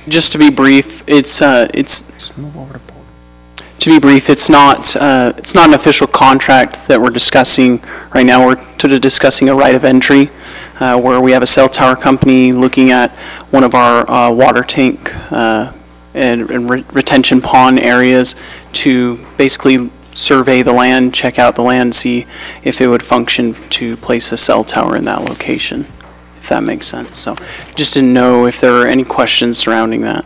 Just to be brief, it's Just move over to Paul. to be brief, it's not an official contract that we're discussing right now. We're discussing a right of entry where we have a cell tower company looking at one of our water tank and retention pond areas to basically survey the land, check out the land, see if it would function to place a cell tower in that location, if that makes sense. So just didn't know if there were any questions surrounding that.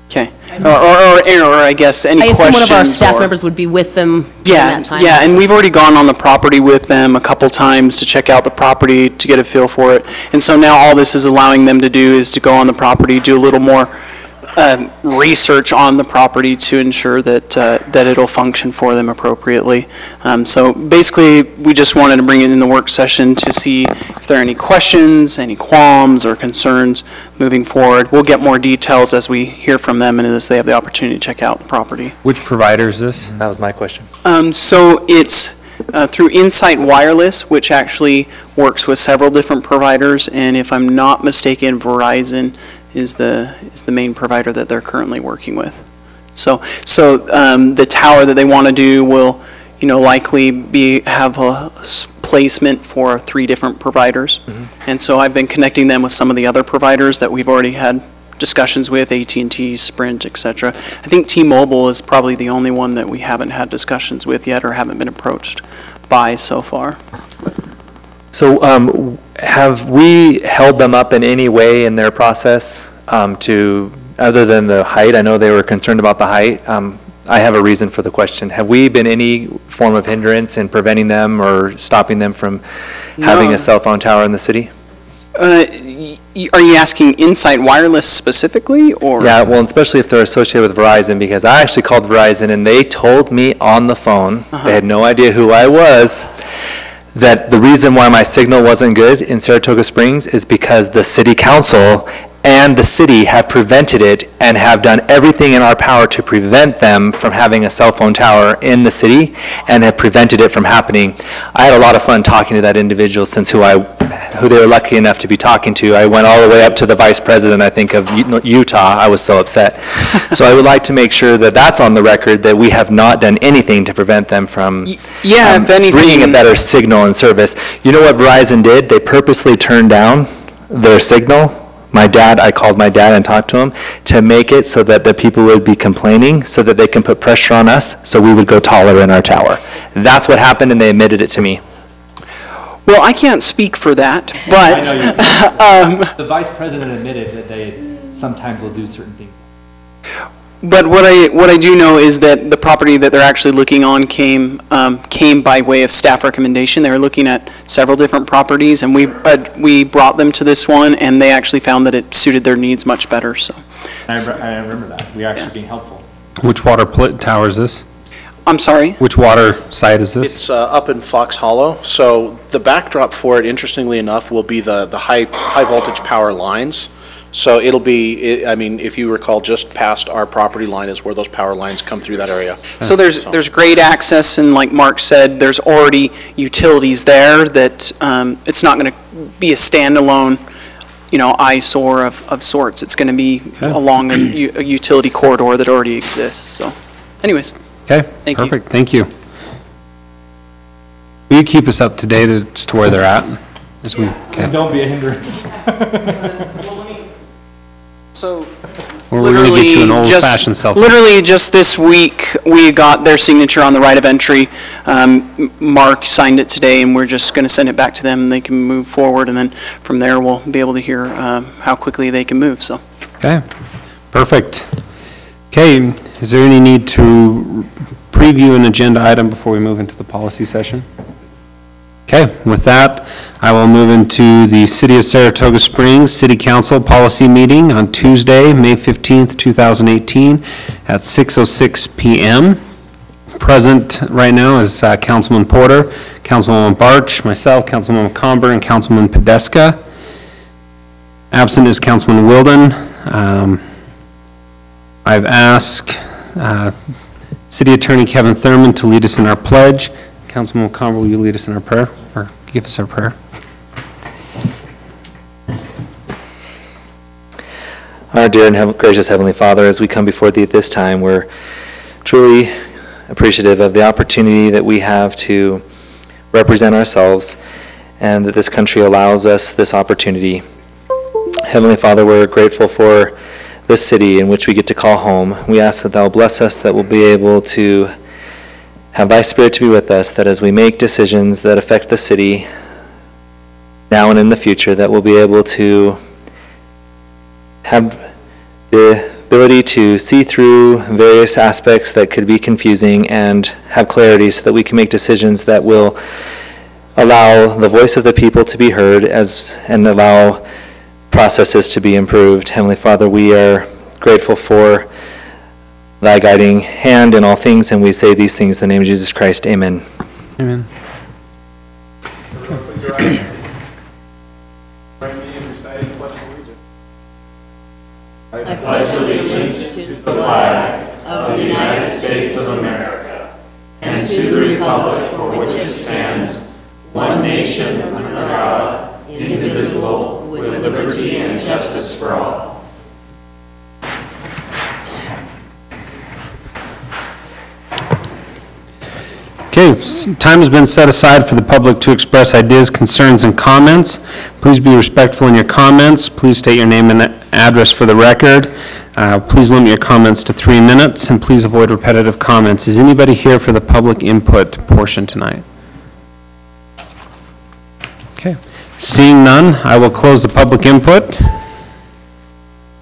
Okay. Or I guess any questions. I assume one of our staff members would be with them during that time. Yeah, and we've already gone on the property with them a couple times to check out the property, to get a feel for it. And so now all this is allowing them to do is to go on the property, do a little more research on the property to ensure that that it'll function for them appropriately. So basically, we just wanted to bring it in the work session to see if there are any questions, any qualms or concerns moving forward. We'll get more details as we hear from them and as they have the opportunity to check out the property. Which provider is this? That was my question. So it's through Insight Wireless, which actually works with several different providers, and if I'm not mistaken, Verizon is the main provider that they're currently working with. So the tower that they want to do will, likely have a placement for 3 different providers. Mm-hmm. And so I've been connecting them with some of the other providers that we've already had discussions with, AT&T, Sprint, etc. I think T-Mobile is probably the only one that we haven't had discussions with yet or haven't been approached by so far. So have we held them up in any way in their process other than the height? I know they were concerned about the height. I have a reason for the question. Have we been any form of hindrance in preventing them or stopping them from having a cell phone tower in the city? Are you asking Insight Wireless specifically, or? Yeah, well, especially if they're associated with Verizon, because I actually called Verizon and they told me on the phone, they had no idea who I was, that the reason why my signal wasn't good in Saratoga Springs is because the city council and the city have prevented it and have done everything in our power to prevent them from having a cell phone tower in the city and have prevented it from happening. I had a lot of fun talking to that individual since who they were lucky enough to be talking to. I went all the way up to the vice president, I think, of Utah. I was so upset. So I would like to make sure that that's on the record, that we have not done anything to prevent them from if anything, bringing a better signal and service. You know what Verizon did? They purposely turned down their signal. I called my dad and talked to him to make it so that the people would be complaining so that they can put pressure on us so we would go taller in our tower. That's what happened, and they admitted it to me. Well, I can't speak for that, but the vice president admitted that they sometimes will do certain things. But what I do know is that the property that they're actually looking on came by way of staff recommendation. They were looking at several different properties, and we brought them to this one, and they actually found that it suited their needs much better. So I remember that. We were actually being helpful. Which water tower is this? I'm sorry? Which water site is this? It's up in Fox Hollow. So the backdrop for it, interestingly enough, will be the high voltage power lines. So it'll be, if you recall, just past our property line is where those power lines come through that area. So there's great access, and like Mark said, there's already utilities there that it's not going to be a standalone, eyesore of sorts. It's going to be along a utility corridor that already exists. So, anyways. Okay, Thank you. perfect. Thank you. Will you keep us up to date as to where they're at? And don't be a hindrance. So Or we're going to get you an old-fashioned cell phone. Literally just this week, we got their signature on the right of entry. Mark signed it today, and we're just going to send it back to them, and they can move forward, and then from there, we'll be able to hear how quickly they can move. So. Okay, perfect. Okay, is there any need to preview an agenda item before we move into the policy session? Okay, with that, I will move into the City of Saratoga Springs City Council Policy Meeting on Tuesday, May 15th, 2018 at 6:06 p.m. Present right now is Councilman Porter, Councilwoman Barch, myself, Councilwoman Comber, and Councilman Podeska. Absent is Councilman Wilden. I've asked City Attorney Kevin Thurman to lead us in our pledge. Councilman Comber, will you lead us in our prayer, or give us our prayer? Our dear and gracious Heavenly Father, as we come before Thee at this time, we're truly appreciative of the opportunity that we have to represent ourselves and that this country allows us this opportunity. Heavenly Father, we're grateful for this city in which we get to call home. We ask that Thou bless us, that we'll be able to have Thy Spirit to be with us, that as we make decisions that affect the city now and in the future, that we'll be able to have the ability to see through various aspects that could be confusing and have clarity so that we can make decisions that will allow the voice of the people to be heard and allow processes to be improved. Heavenly Father, we are grateful for Thy guiding hand in all things, and we say these things in the name of Jesus Christ. Amen. Amen. Please rise. Join me in reciting Pledge of Allegiance. I pledge allegiance to the flag of the United States of America and to the republic for which it stands, one nation under God, indivisible, with liberty and justice for all. Okay, time has been set aside for the public to express ideas, concerns, and comments. Please be respectful in your comments. Please state your name and address for the record. Please limit your comments to 3 minutes, and please avoid repetitive comments. Is anybody here for the public input portion tonight? Okay, seeing none, I will close the public input.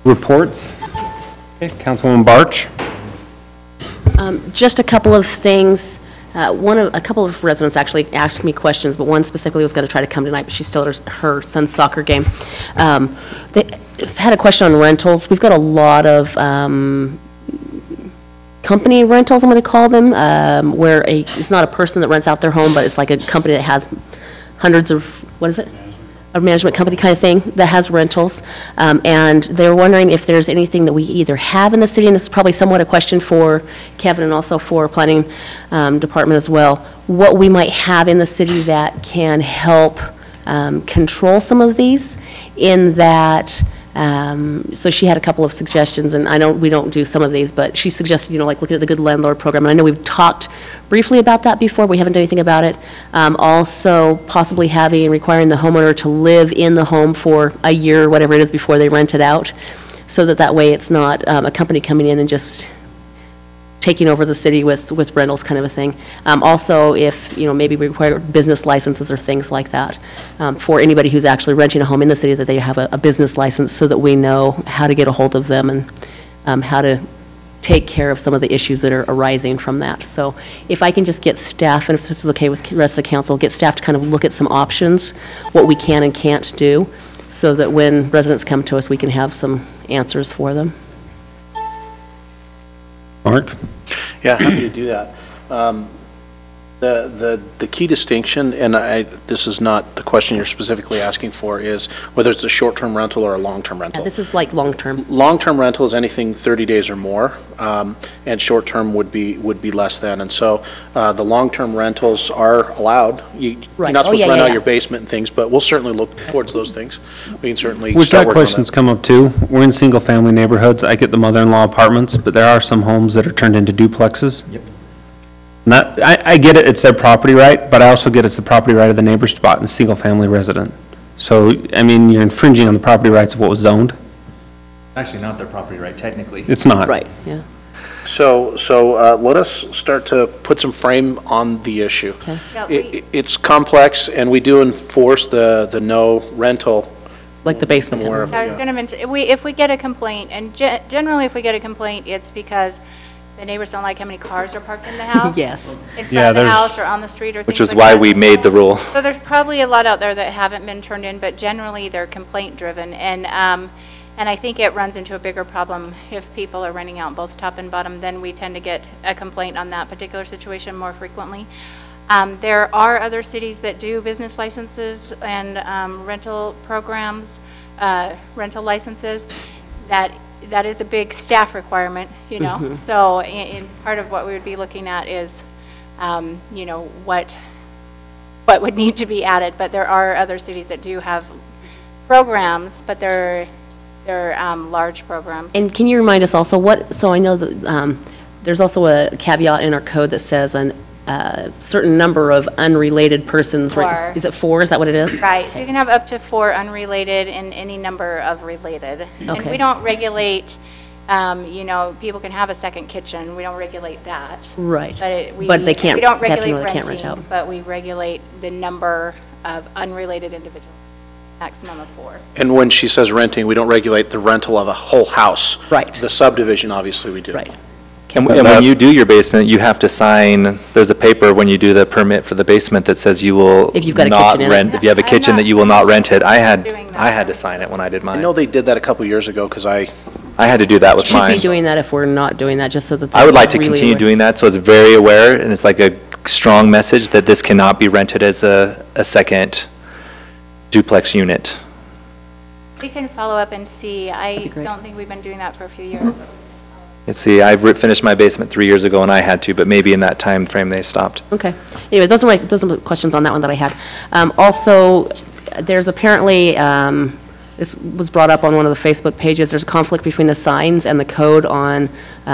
Reports. Okay, Councilwoman Barch. Just a couple of things. A couple of residents actually asked me questions, but one specifically was going to try to come tonight, but she's still at her son's soccer game. They had a question on rentals. We've got a lot of company rentals, I'm going to call them, where it's not a person that rents out their home, but it's like a company that has hundreds of, what is it? A management company kind of thing that has rentals, and they were wondering if there's anything that we either have in the city, and this is probably somewhat a question for Kevin and also for planning department as well, what we might have in the city that can help control some of these, in that, so she had a couple of suggestions, and I know we don't do some of these, but she suggested, like looking at the Good Landlord Program, and I know we've talked briefly about that before, we haven't done anything about it. Also, possibly requiring the homeowner to live in the home for a year, or whatever it is, before they rent it out, so that way it's not a company coming in and just taking over the city with rentals kind of a thing. Also, if, maybe we require business licenses or things like that for anybody who's actually renting a home in the city, that they have a business license so that we know how to get a hold of them and how to take care of some of the issues that are arising from that. So if I can just get staff, and if this is okay with the rest of the council, get staff to kind of look at some options, what we can and can't do, so that when residents come to us, we can have some answers for them. Mark? Yeah, happy to do that. The key distinction, and this is not the question you're specifically asking for, is whether it's a short-term rental or a long-term rental. Yeah, this is like long-term. Long-term rental is anything 30 days or more, and short-term would be less than. And so the long-term rentals are allowed. You're Right. not supposed to rent out yeah. your basement and things, but we'll certainly look towards those things. We can certainly Which start that working on question's come up too. We're in single-family neighborhoods. I get the mother-in-law apartments, but there are some homes that are turned into duplexes. Yep. I get it, it's their property right, but I also get it's the property right of the neighbor's spot in a single-family resident. So, you're infringing on the property rights of what was zoned. Actually, not their property right, technically. It's not. Right, yeah. So let us start to put some frame on the issue. Okay. It's complex, and we do enforce the no rental. Like the basement. Somewhere. kind of. So I was going to mention, if we get a complaint, and generally if we get a complaint, it's because the neighbors don't like how many cars are parked in the house. Yes. In front Yeah, of the there's- house or on the street or things Which is like why that. we made the rule. So there's probably a lot out there that haven't been turned in, but generally they're complaint-driven. And I think it runs into a bigger problem if people are renting out both top and bottom, then we tend to get a complaint on that particular situation more frequently. There are other cities that do business licenses and rental programs, rental licenses. That is a big staff requirement, So in part of what we would be looking at is, what would need to be added. But there are other cities that do have programs, but they're They're large programs. And can you remind us also so I know that there's also a caveat in our code that says a certain number of unrelated persons. Right? 4. Is it 4? Is that what it is? Right, so you can have up to 4 unrelated and any number of related. And Okay. we don't regulate, people can have a second kitchen, we don't regulate that. Right. But they can't, we don't they have to regulate know they can't rent renting, out. but we regulate the number of unrelated individuals, maximum of 4. And when she says renting, we don't regulate the rental of a whole house. Right. The subdivision, obviously, we do. Right. And when you do your basement, you have to sign, there's a paper when you do the permit for the basement that says you will If you've got a not kitchen in it. rent, if you have a I'm kitchen, not that you will not rent it. I doing that. had to sign it when I did I know mine. they did that a couple years ago, because I had to do that with Should be mine. doing that if we're not doing that, just so that. I would they're like to really continue aware. doing that, so it's very aware, and it's like a strong message that this cannot be rented as a second duplex unit. We can follow up and see. I be great. don't think we've been doing that for a few years. Let's see, finished my basement 3 years ago, and I had to, but maybe in that time frame they stopped. Okay. Anyway, those are the questions on that one that I had. Also, there's apparently, this was brought up on one of the Facebook pages, there's a conflict between the signs and the code on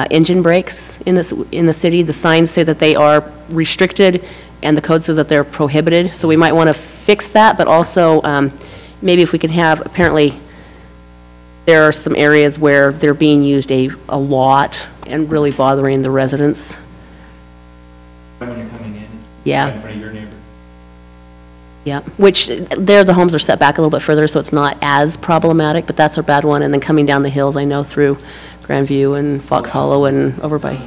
engine brakes in the city. The signs say that they are restricted, and the code says that they're prohibited. So we might want to fix that, but also maybe if we can have, apparently, there are some areas where they're being used a lot and really bothering the residents. When you're coming in. Yeah. Right in front of your neighbor. Yeah, which there, the homes are set back a little bit further, so it's not as problematic, but that's a bad one. And then coming down the hills, I know through Grandview and Fox Hollow and over by,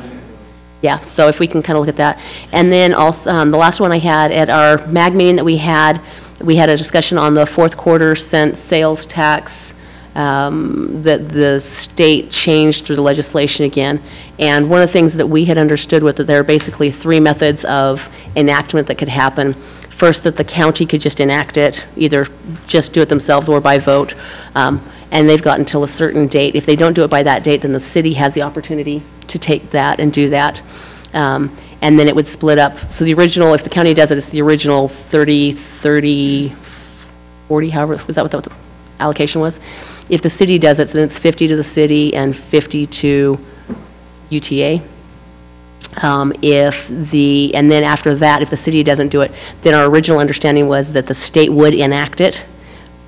yeah, so if we can kind of look at that. And then also, the last one I had, at our MAG meeting that we had a discussion on the fourth quarter cent sales tax that the state changed through the legislation again. And one of the things that we had understood was that there are basically 3 methods of enactment that could happen. First, that the county could just enact it, either just do it themselves or by vote. And they've got until a certain date. If they don't do it by that date, then the city has the opportunity to take that and do that. And then it would split up. So the original, if the county does it, it's the original 30, 40, however, was that what the allocation was? If the city does it, then it's 50 to the city and 50 to UTA. And then after that, if the city doesn't do it, then our original understanding was that the state would enact it,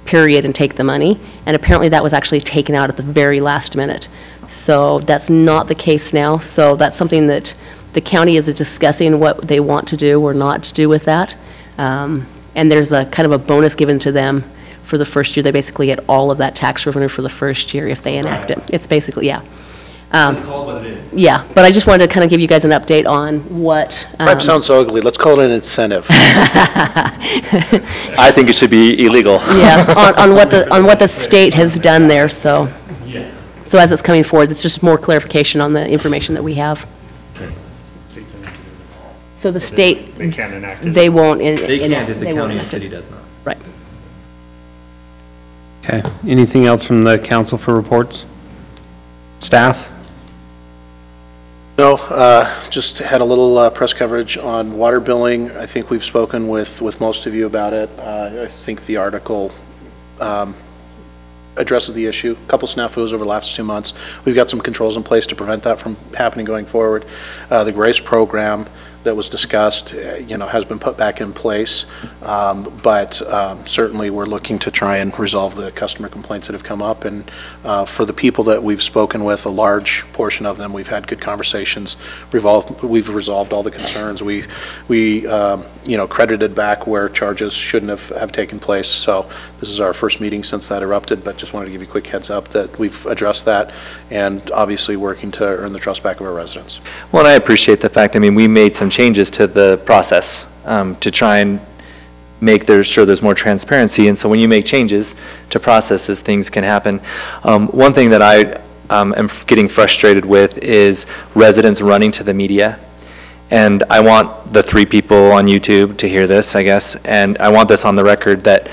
period, and take the money. And apparently that was actually taken out at the very last minute. So that's not the case now. So that's something that the county is discussing what they want to do or not to do with that. And there's a kind of a bonus given to them for the first year. They basically get all of that tax revenue for the first year if they enact it. It's basically, yeah. It's called what it is. Yeah, but I just wanted to kind of give you guys an update on what. That sounds so ugly. Let's call it an incentive. I think it should be illegal. Yeah, on what the state has done there, so. Yeah. So as it's coming forward, it's just more clarification on the information that we have. So the state, They can't enact it. they won't. They can't if the they won't county and enact it. city does not. Right. Okay, anything else from the council for reports? Staff? No, just had a little press coverage on water billing. I think we've spoken with most of you about it. I think the article addresses the issue. A couple snafus over the last 2 months. We've got some controls in place to prevent that from happening going forward. The GRACE program that was discussed, has been put back in place. But certainly we're looking to try and resolve the customer complaints that have come up. And for the people that we've spoken with, a large portion of them, we've had good conversations. We've resolved all the concerns. We credited back where charges shouldn't have taken place. So this is our first meeting since that erupted, but just wanted to give you a quick heads up that we've addressed that and obviously working to earn the trust back of our residents. Well, and I appreciate the fact, we made some changes to the process to try and make sure there's more transparency. And so when you make changes to processes, things can happen. One thing that I am getting frustrated with is residents running to the media. And I want the 3 people on YouTube to hear this, I guess. And I want this on the record that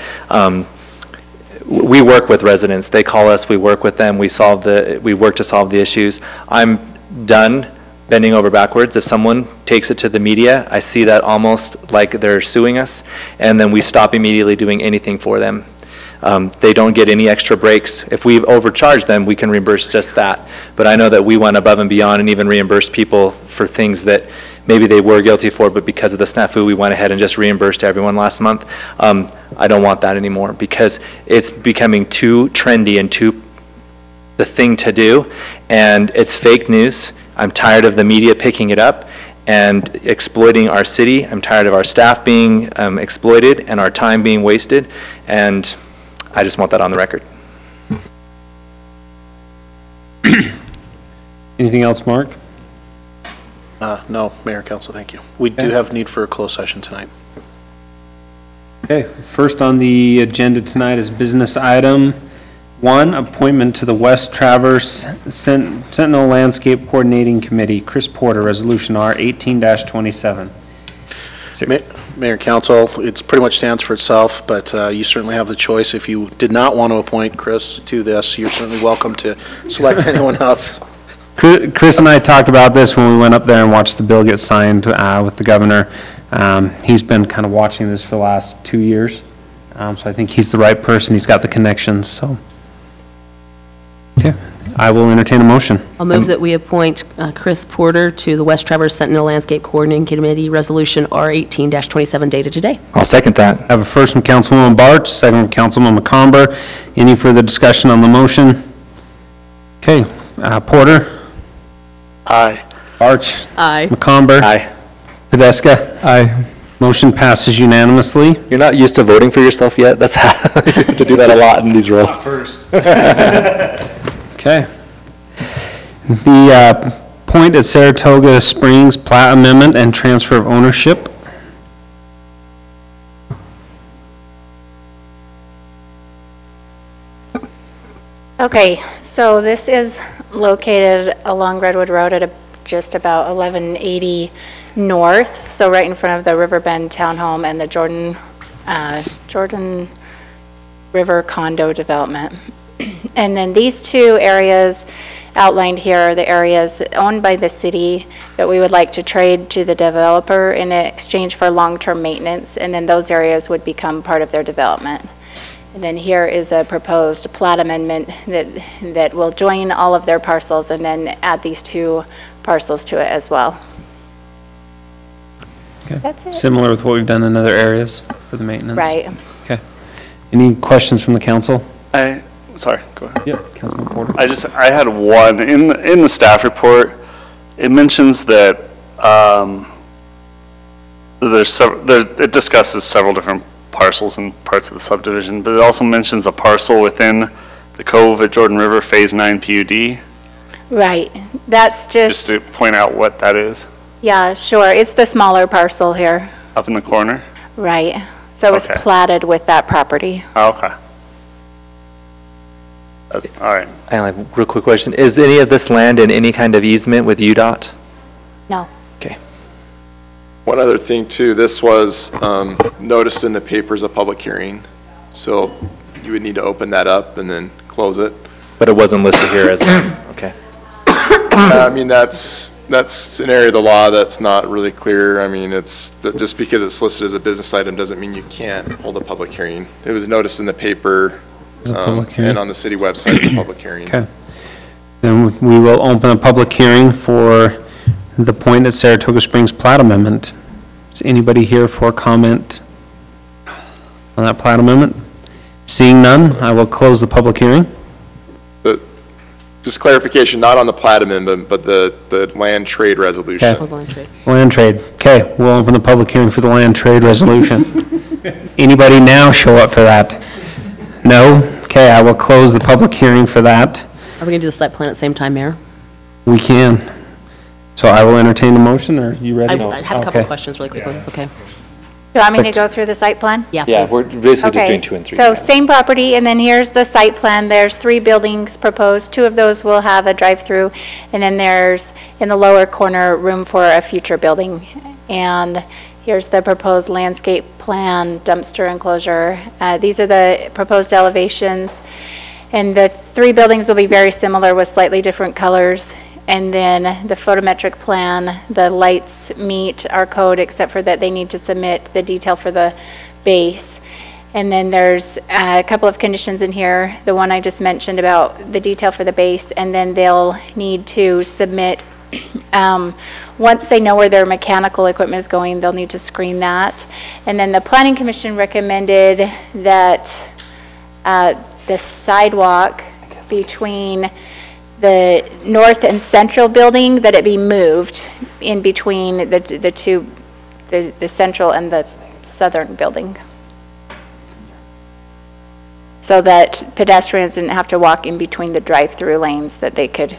we work with residents. They call us, we work with them, we work to solve the issues. I'm done bending over backwards. If someone takes it to the media, I see that almost like they're suing us, and then we stop immediately doing anything for them. They don't get any extra breaks. If we've overcharged them, we can reimburse just that. But I know that we went above and beyond and even reimbursed people for things that maybe they were guilty for, but because of the snafu, we went ahead and just reimbursed everyone last month. I don't want that anymore because it's becoming too trendy and too the thing to do, and it's fake news. I'm tired of the media picking it up and exploiting our city. I'm tired of our staff being exploited and our time being wasted, and I just want that on the record. Anything else, Mark? No, Mayor, Council, thank you. We do have need for a closed session tonight. Okay, first on the agenda tonight is business item 1, appointment to the West Traverse Sentinel Landscape Coordinating Committee. Chris Porter, Resolution R 18-27. Mayor, Council, it's pretty much stands for itself, but you certainly have the choice. If you did not want to appoint Chris to this, you're certainly welcome to select anyone else. Chris and I talked about this when we went up there and watched the bill get signed with the governor. He's been kind of watching this for the last 2 years, so I think he's the right person. He's got the connections, so. Okay, I will entertain a motion. I'll move that we appoint Chris Porter to the West Traverse Sentinel Landscape Coordinating Committee, Resolution R 18-27, dated today. I'll second that. I have a first from Councilwoman Barch, second from Councilman McComber. Any further discussion on the motion? Okay, Porter? Aye. Barch? Aye. McComber? Aye. Tedesca? Aye. Motion passes unanimously. You're not used to voting for yourself yet? That's how, you have to do that a lot in these roles. Okay. The Point at Saratoga Springs plat amendment and transfer of ownership. Okay, so this is located along Redwood Road at just about 1180 north, so right in front of the Riverbend Townhome and the Jordan River Condo Development. And then these two areas outlined here are the areas owned by the city that we would like to trade to the developer in exchange for long-term maintenance, and then those areas would become part of their development. And then here is a proposed plat amendment that will join all of their parcels and then add these two parcels to it as well. Okay. That's it. Similar with what we've done in other areas for the maintenance. Right. Okay. Any questions from the council? Sorry, go ahead. Yep. Councilman Porter. I had one. In the staff report, it mentions that it discusses several different parcels and parts of the subdivision, but it also mentions a parcel within the Cove at Jordan River Phase 9 PUD. Right. That's Just to point out what that is, yeah, sure. It's the smaller parcel here. up in the corner. Right. So it was Okay. platted with that property. Oh, okay. That's, all right. I have a real quick question. Is any of this land in any kind of easement with UDOT? No. Okay. One other thing too, this was noticed in the paper as a public hearing, so you would need to open that up and then close it. But it wasn't listed here as one? Okay. I mean, that's an area of the law that's not really clear. I mean, just because it's listed as a business item doesn't mean you can't hold a public hearing. It was noticed in the paper As a public hearing. and on the city website as a public hearing. Okay. Then we will open a public hearing for the Point at Saratoga Springs plat amendment. Is anybody here for comment on that plat amendment? Seeing none, I will close the public hearing. Just clarification, not on the plat amendment, but the land trade resolution. Okay. Hold on, trade. Land trade. Okay, we'll open the public hearing for the land trade resolution. Anybody now show up for that? No? Okay, I will close the public hearing for that. Are we going to do the site plan at the same time, Mayor? We can. So I will entertain the motion, or are you ready? I had a couple of Okay. questions really quickly, it's okay. Do you want me to go through the site plan? Yeah, Yeah, please. we're basically just Okay, doing 2 and 3. so same property, and then here's the site plan. There's 3 buildings proposed. 2 of those will have a drive-through, and then there's, in the lower corner, room for a future building. And here's the proposed landscape plan, dumpster enclosure. These are the proposed elevations. And the 3 buildings will be very similar with slightly different colors. And then the photometric plan, the lights meet our code except for that they need to submit the detail for the base. And then there's a couple of conditions in here, the one I just mentioned about the detail for the base, and then they'll need to submit, once they know where their mechanical equipment is going, they'll need to screen that. And then the Planning Commission recommended that the sidewalk between the north and central building, that it be moved in between the two, the central and the southern building, so that pedestrians didn't have to walk in between the drive-through lanes, that they could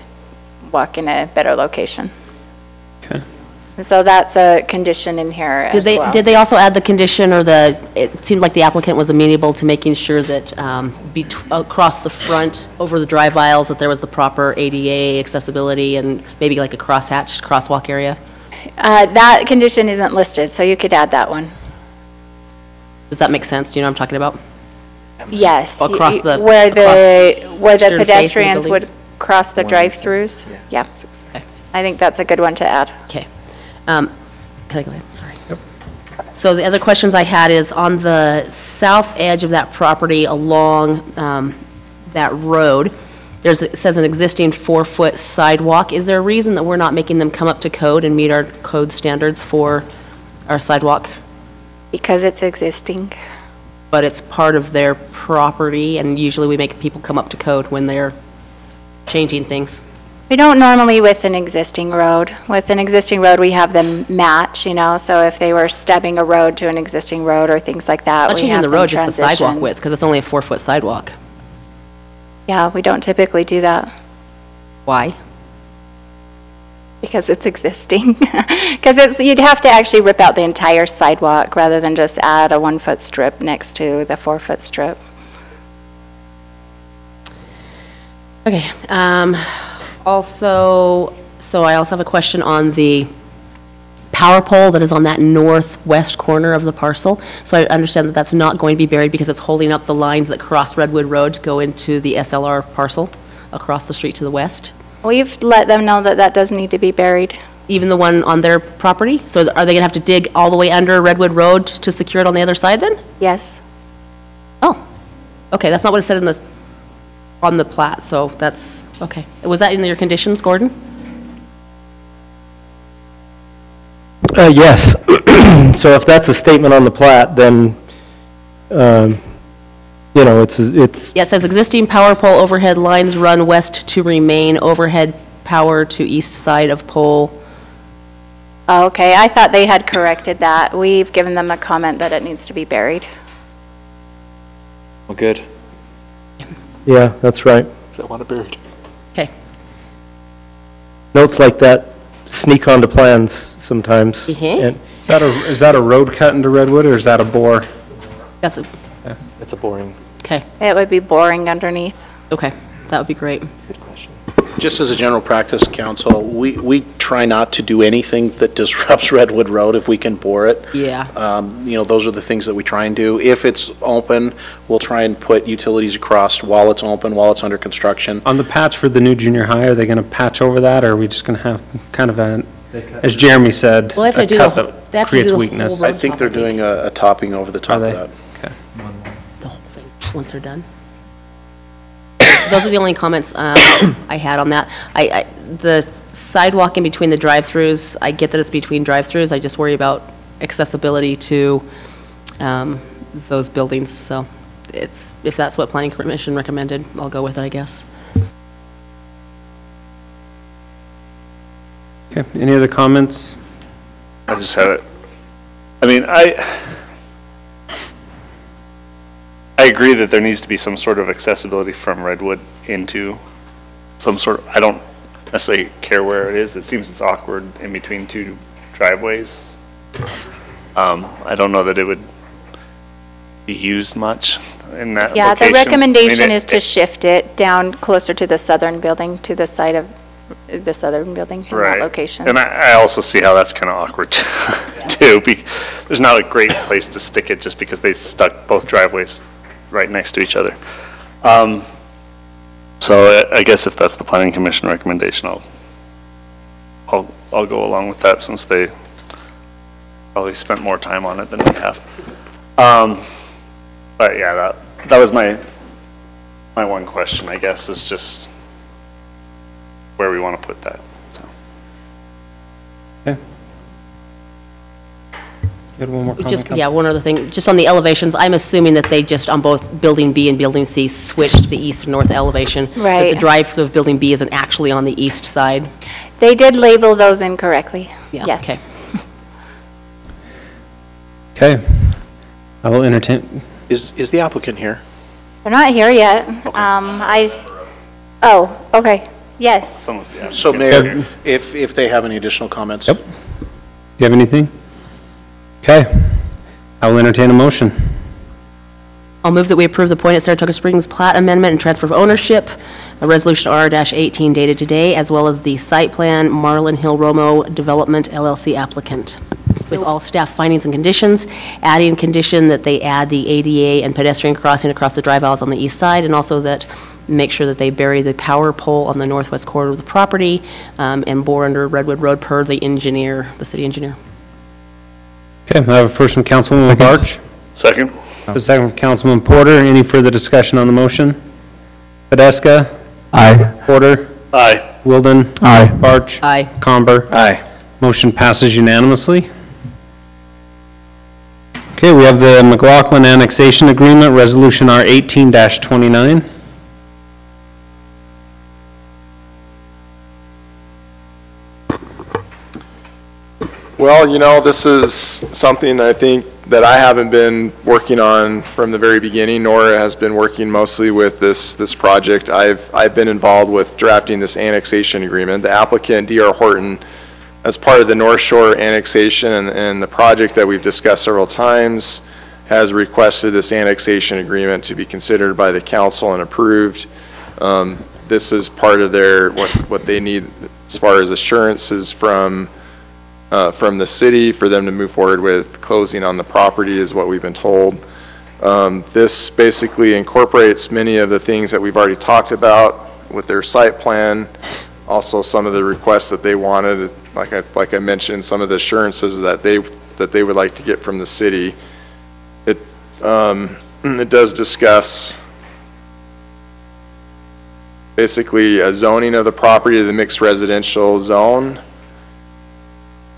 walk in a better location. Okay. And so that's a condition in here as well. Did they also add the condition, or it seemed like the applicant was amenable to making sure that across the front, over the drive aisles, that there was the proper ADA accessibility and maybe like a crosshatched crosswalk area? That condition isn't listed, so you could add that one. Does that make sense? Do you know what I'm talking about? Yes. Across the- Where the exterior face of the pedestrians would buildings? cross the drive-throughs? Yeah. Okay. I think that's a good one to add. Okay. Can I go ahead? Sorry. Yep. So the other questions I had is on the south edge of that property along that road, it says an existing 4-foot sidewalk. Is there a reason that we're not making them come up to code and meet our code standards for our sidewalk? Because it's existing. But it's part of their property, and usually we make people come up to code when they're changing things. We don't normally with an existing road. With an existing road, we have them match, so if they were stubbing a road to an existing road or things like that, Not we changing have the them road, just the sidewalk transition. width, because it's only a 4-foot sidewalk. Yeah, we don't typically do that Why? because it's existing. Because you'd have to actually rip out the entire sidewalk rather than just add a 1-foot strip next to the 4-foot strip. Okay, also, so I also have a question on the power pole that is on that northwest corner of the parcel. So I understand that that's not going to be buried because it's holding up the lines that cross Redwood Road to go into the SLR parcel across the street to the west. We've let them know that that does need to be buried. Even the one on their property? So are they going to have to dig all the way under Redwood Road to secure it on the other side then? Yes. Oh, okay, that's not what it said on the plat, so that's, okay. Was that in your conditions, Gordon? Yes. So if that's a statement on the plat, then, it's, Yeah, it says existing power pole overhead lines run west to remain overhead power to east side of pole. Oh, okay, I thought they had corrected that. We've given them a comment that it needs to be buried. Well, good. yeah, that's right. I want it buried. Okay. Notes like that sneak onto plans sometimes. Mhm. And Is that a road cut into Redwood, or is that a bore? That's, It's a boring. okay, It would be boring underneath. okay, that would be great. Just as a general practice, council, we try not to do anything that disrupts Redwood Road if we can bore it. Yeah, Those are the things that we try and do. If it's open, we'll try and put utilities across while it's open, while it's under construction. On the patch for the new junior high, are they going to patch over that, or are we just going to have kind of a, as Jeremy said, Well, they have to a do cut the whole- that they have to creates do the weakness? whole I think they're doing a topping over the top Are of they? that. Okay. the whole thing, once they're done. Those are the only comments I had on that. The sidewalk in between the drive-throughs, I get that it's between drive-throughs, I just worry about accessibility to those buildings, so if that's what Planning Commission recommended, I'll go with it, I guess. Okay, any other comments? I just had it. I mean, I agree that there needs to be some sort of accessibility from Redwood into some sort of, I don't necessarily care where it is. It seems it's awkward in between two driveways. I don't know that it would be used much in that Yeah, location. the I mean, recommendation is to shift it down closer to the southern building, to the side of the southern building in that Right. location. And I also see how that's kind of awkward too. There's not a great place to stick it just because they stuck both driveways right next to each other. So I guess if that's the Planning Commission recommendation, I'll go along with that since they probably spent more time on it than we have. But yeah, that was my one question, I guess, is just where we want to put that, so. Okay. You had one more comment, Just, Council? yeah, one other thing, just on the elevations, I'm assuming that they just, on both Building B and Building C, switched the east and north elevation. That Right. the drive-through of Building B isn't actually on the east side. They did label those incorrectly. Yeah, Yes. okay. Okay. I will entertain, Is the applicant here? They're not here yet. Oh, okay, yes. Some of the So applicants- Mayor, if they have any additional comments? Yep. do you have anything? Okay. I will entertain a motion. I'll move that we approve the Point at Saratoga Springs plat amendment and transfer of ownership, a resolution R-18 dated today, as well as the site plan Marlin Hill Romo Development LLC applicant, with all staff findings and conditions, adding condition that they add the ADA and pedestrian crossing across the drive aisles on the east side, and also that, make sure that they bury the power pole on the northwest corner of the property, and bore under Redwood Road per the engineer, the city engineer. Okay, I have a first from Councilwoman Labarge, Second? a second from Councilman Porter. Any further discussion on the motion? Podeska? Aye. Porter? Aye. Wilden? Aye. Barch? Aye. Comber? Aye. Motion passes unanimously. Okay, we have the McLaughlin Annexation Agreement, Resolution R-18-29. Well, you know, this is something I think that I haven't been working on from the very beginning. Nora has been working mostly with this project. I've been involved with drafting this annexation agreement. The applicant, D.R. Horton, as part of the North Shore annexation and the project that we've discussed several times, has requested this annexation agreement to be considered by the council and approved. This is part of their, what they need as far as assurances from the city for them to move forward with closing on the property is what we've been told. This basically incorporates many of the things that we've already talked about with their site plan. Also, some of the requests that they wanted, like I mentioned, some of the assurances that they would like to get from the city. It does discuss basically a zoning of the property to the mixed residential zone.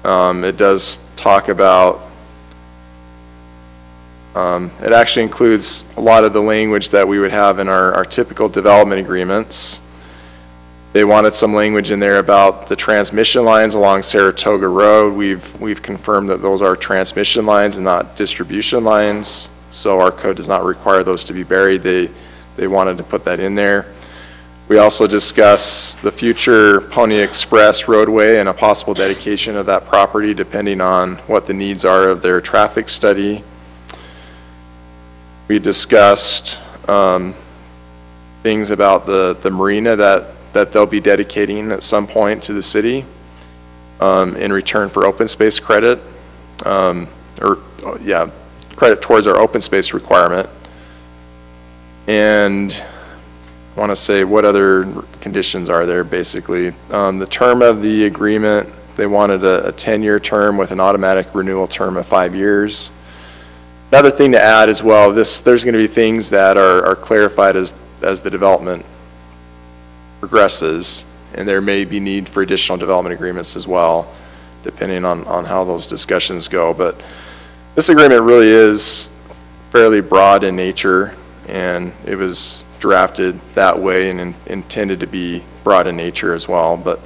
It does talk about, it actually includes a lot of the language that we would have in our typical development agreements. They wanted some language in there about the transmission lines along Saratoga Road. We've confirmed that those are transmission lines and not distribution lines, so our code does not require those to be buried. They wanted to put that in there. We also discuss the future Pony Express roadway and a possible dedication of that property depending on what the needs are of their traffic study. We discussed things about the marina that they'll be dedicating at some point to the city in return for open space credit, credit towards our open space requirement. And I want to say what other conditions are there basically. The term of the agreement, they wanted a 10-year term with an automatic renewal term of 5 years. Another thing to add as well, there's going to be things that are clarified as the development progresses, and there may be need for additional development agreements as well, depending on how those discussions go. But this agreement really is fairly broad in nature, and it was drafted that way and intended to be broad in nature as well. But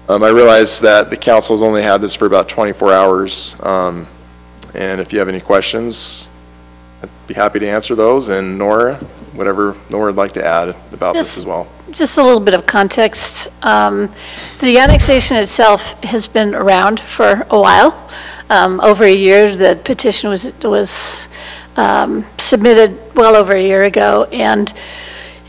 I realize that the council's only had this for about 24 hours, and if you have any questions, I'd be happy to answer those. And Nora, whatever Nora would like to add about this as well. Just a little bit of context. The annexation itself has been around for a while, over a year. The petition was submitted well over a year ago, and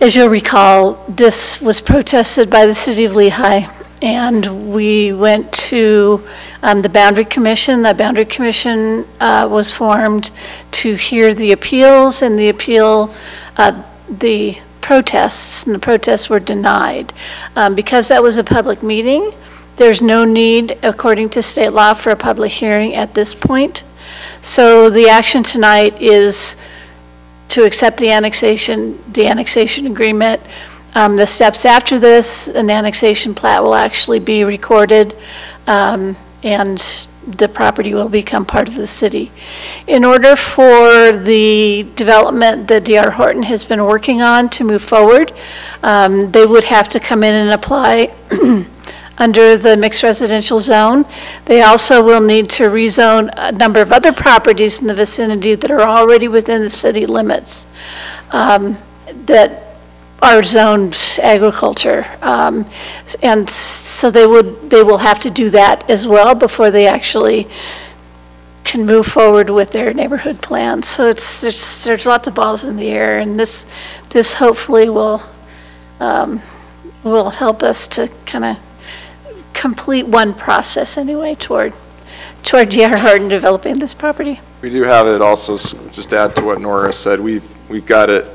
as you'll recall, this was protested by the city of Lehigh, and we went to the Boundary Commission. The Boundary Commission was formed to hear the appeals, and the protests, and the protests were denied. Because that was a public meeting, there's no need, according to state law, for a public hearing at this point. So the action tonight is to accept the annexation agreement. The steps after this, an annexation plat will actually be recorded, and the property will become part of the city. In order for the development that D.R. Horton has been working on to move forward, they would have to come in and apply under the mixed residential zone. They also will need to rezone a number of other properties in the vicinity that are already within the city limits that are zoned agriculture. And so they will have to do that as well before they actually can move forward with their neighborhood plans. So there's lots of balls in the air, and this hopefully will help us to kind of complete one process anyway toward D.R. Horton developing this property. We do have it also, just to add to what Nora said, we've got it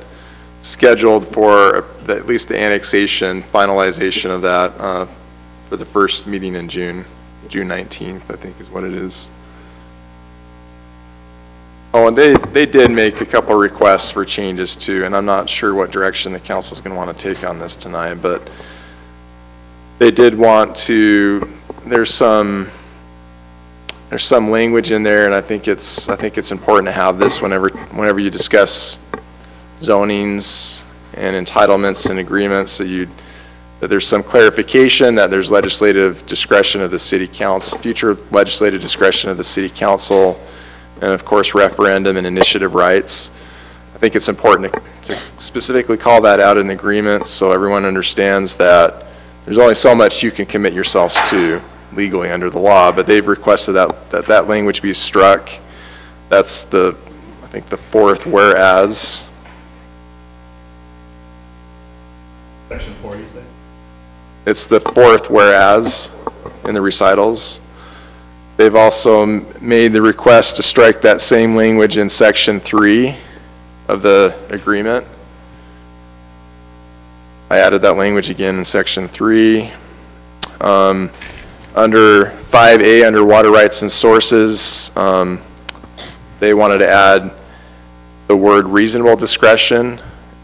scheduled for at least the annexation, finalization of that for the first meeting in June 19th, I think is what it is. Oh, and they did make a couple of requests for changes too, and I'm not sure what direction the council's going to want to take on this tonight, but they did want to, there's some language in there, and I think it's important to have this whenever you discuss zonings and entitlements and agreements, that there's some clarification, that there's legislative discretion of the city council, future legislative discretion of the city council, and of course referendum and initiative rights. I think it's important to specifically call that out in the agreement so everyone understands that there's only so much you can commit yourselves to legally under the law, but they've requested that language be struck. That's I think the fourth whereas. Section 4, you say? It's the fourth whereas in the recitals. They've also made the request to strike that same language in section 3 of the agreement. I added that language again in section 3. Under 5A, under water rights and sources, they wanted to add the word reasonable discretion.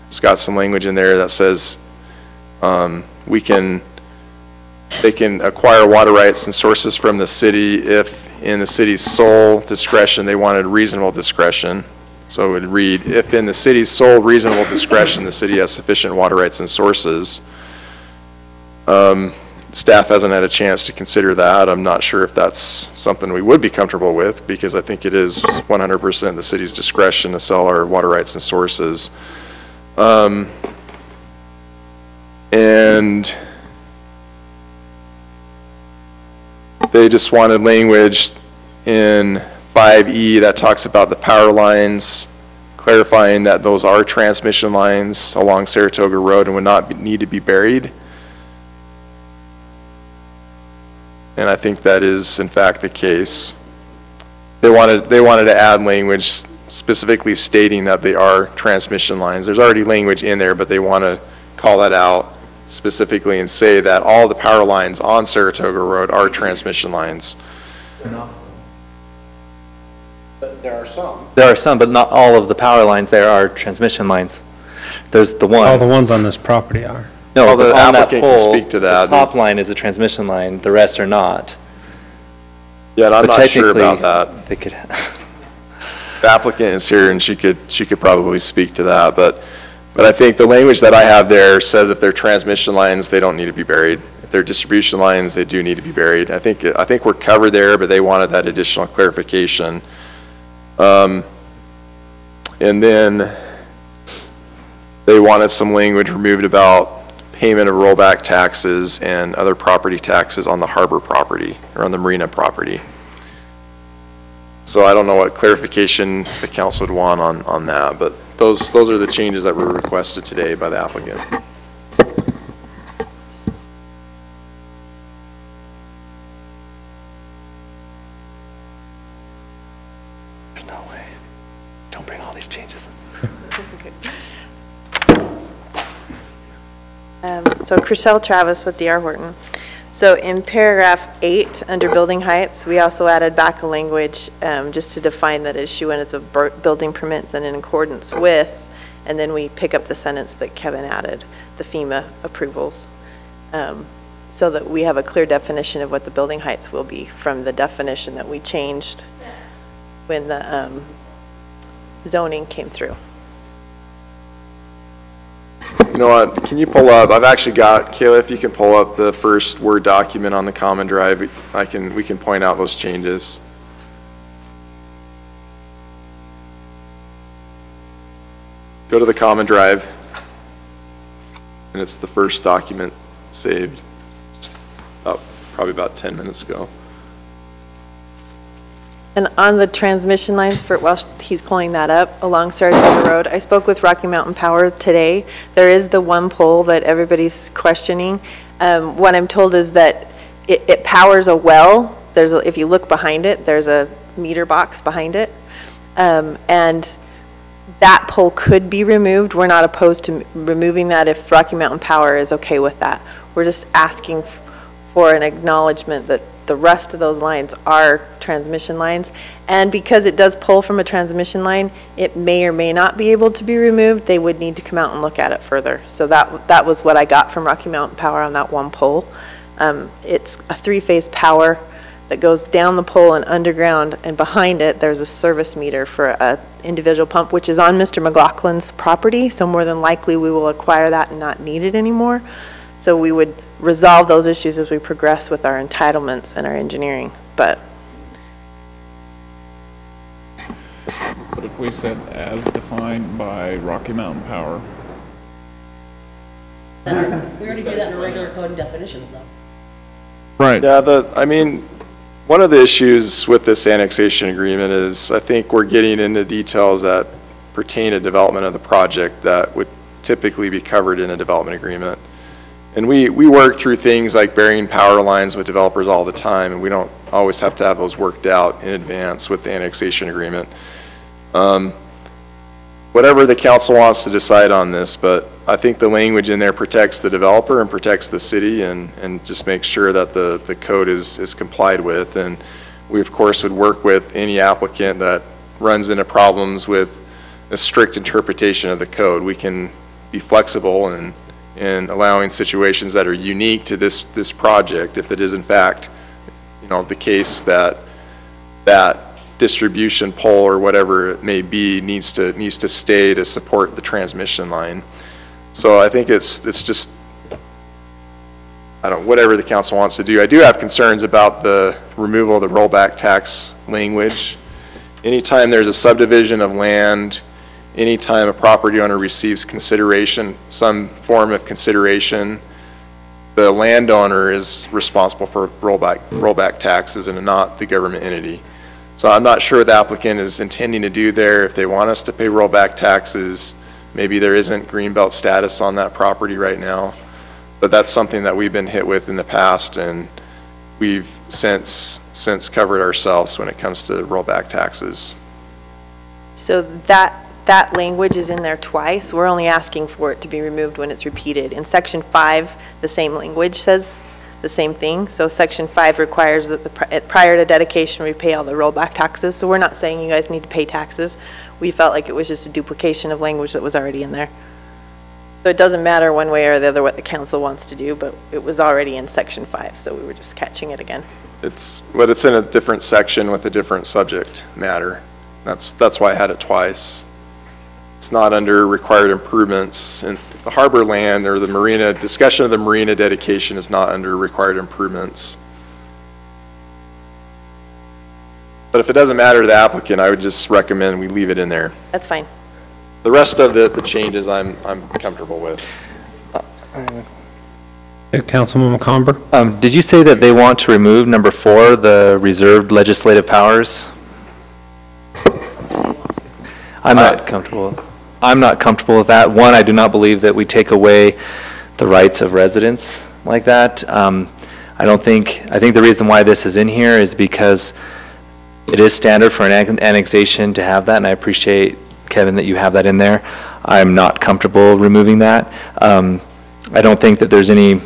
It's got some language in there that says they can acquire water rights and sources from the city if in the city's sole discretion they wanted reasonable discretion. So it would read, if in the city's sole reasonable discretion the city has sufficient water rights and sources. Staff hasn't had a chance to consider that. I'm not sure if that's something we would be comfortable with, because I think it is 100% the city's discretion to sell our water rights and sources. And they just wanted language in 5E that talks about the power lines, clarifying that those are transmission lines along Saratoga Road and would not need to be buried. And I think that is in fact the case. They wanted to add language specifically stating that they are transmission lines. There's already language in there, but they want to call that out specifically and say that all the power lines on Saratoga Road are transmission lines. There are some. There are some, but not all of the power lines there are transmission lines. There's the one. All the ones on this property are. No, Well, the but on that applicant can pole, speak to that. the top line is a transmission line, the rest are not. Yeah, and I'm But not sure technically, about that. They could, The applicant is here and she could probably speak to that, but I think the language that I have there says if they're transmission lines, they don't need to be buried. If they're distribution lines, they do need to be buried. I think we're covered there, but they wanted that additional clarification. And then they wanted some language removed about payment of rollback taxes and other property taxes on the harbor property or on the marina property. So I don't know what clarification the council would want on that, but those are the changes that were requested today by the applicant. there's no way. Don't bring all these changes. So Chriselle Travis with D.R. Horton. So in paragraph 8, under building heights, we also added back a language just to define that issuance of building permits and in accordance with, and then we pick up the sentence that Kevin added, the FEMA approvals, so that we have a clear definition of what the building heights will be from the definition that we changed when the zoning came through. You know what, can you pull up, I've actually got, Kayla, if you can pull up the first Word document on the Common Drive, we can point out those changes. Go to the Common Drive, and it's the first document saved, probably about 10 minutes ago. And on the transmission lines, while he's pulling that up, along Saratoga Road, I spoke with Rocky Mountain Power today. There is the one pole that everybody's questioning. What I'm told is that it powers a well. If you look behind it, there's a meter box behind it. And that pole could be removed. We're not opposed to removing that if Rocky Mountain Power is okay with that. We're just asking for an acknowledgement that the rest of those lines are transmission lines. And because it does pull from a transmission line, it may or may not be able to be removed. They would need to come out and look at it further. So that was what I got from Rocky Mountain Power on that one pole. It's a 3-phase power that goes down the pole and underground, and behind it there's a service meter for an individual pump, which is on Mr. McLaughlin's property, so more than likely we will acquire that and not need it anymore. So we would resolve those issues as we progress with our entitlements and our engineering. But if we said as defined by Rocky Mountain Power? We already do that in regular code and definitions, though. Right. Yeah, I mean, one of the issues with this annexation agreement is I think we're getting into details that pertain to development of the project that would typically be covered in a development agreement. And we work through things like burying power lines with developers all the time, and we don't always have to have those worked out in advance with the annexation agreement. Whatever the council wants to decide on this, but I think the language in there protects the developer and protects the city and just makes sure that the code is complied with. And we, of course, would work with any applicant that runs into problems with a strict interpretation of the code. We can be flexible and allowing situations that are unique to this project, if it is in fact, the case that distribution pole or whatever it may be needs to stay to support the transmission line. So I think it's just, whatever the council wants to do. I do have concerns about the removal of the rollback tax language. Anytime there's a subdivision of land, anytime a property owner receives consideration, some form of consideration, the landowner is responsible for rollback taxes and not the government entity. So I'm not sure what the applicant is intending to do there. If they want us to pay rollback taxes, maybe there isn't greenbelt status on that property right now. But that's something that we've been hit with in the past, and we've since covered ourselves when it comes to rollback taxes. so that language is in there twice. We're only asking for it to be removed when it's repeated. In section 5, the same language says the same thing. So section 5 requires that prior to dedication, we pay all the rollback taxes. So we're not saying you guys need to pay taxes. We felt like it was just a duplication of language that was already in there. So it doesn't matter one way or the other what the council wants to do, but it was already in section 5, so we were just catching it again. It's in a different section with a different subject matter. That's why I had it twice. It's not under required improvements, and the harbor land or the marina, discussion of the marina dedication is not under required improvements. But if it doesn't matter to the applicant, I would just recommend we leave it in there. That's fine. The rest of the changes I'm comfortable with. Councilman McComber? Did you say that they want to remove number 4, the reserved legislative powers? I'm not comfortable. I'm not comfortable with that. One, I do not believe that we take away the rights of residents like that. I think the reason why this is in here is because it is standard for an annexation to have that, and I appreciate, Kevin, that you have that in there. I'm not comfortable removing that. I don't think that there's any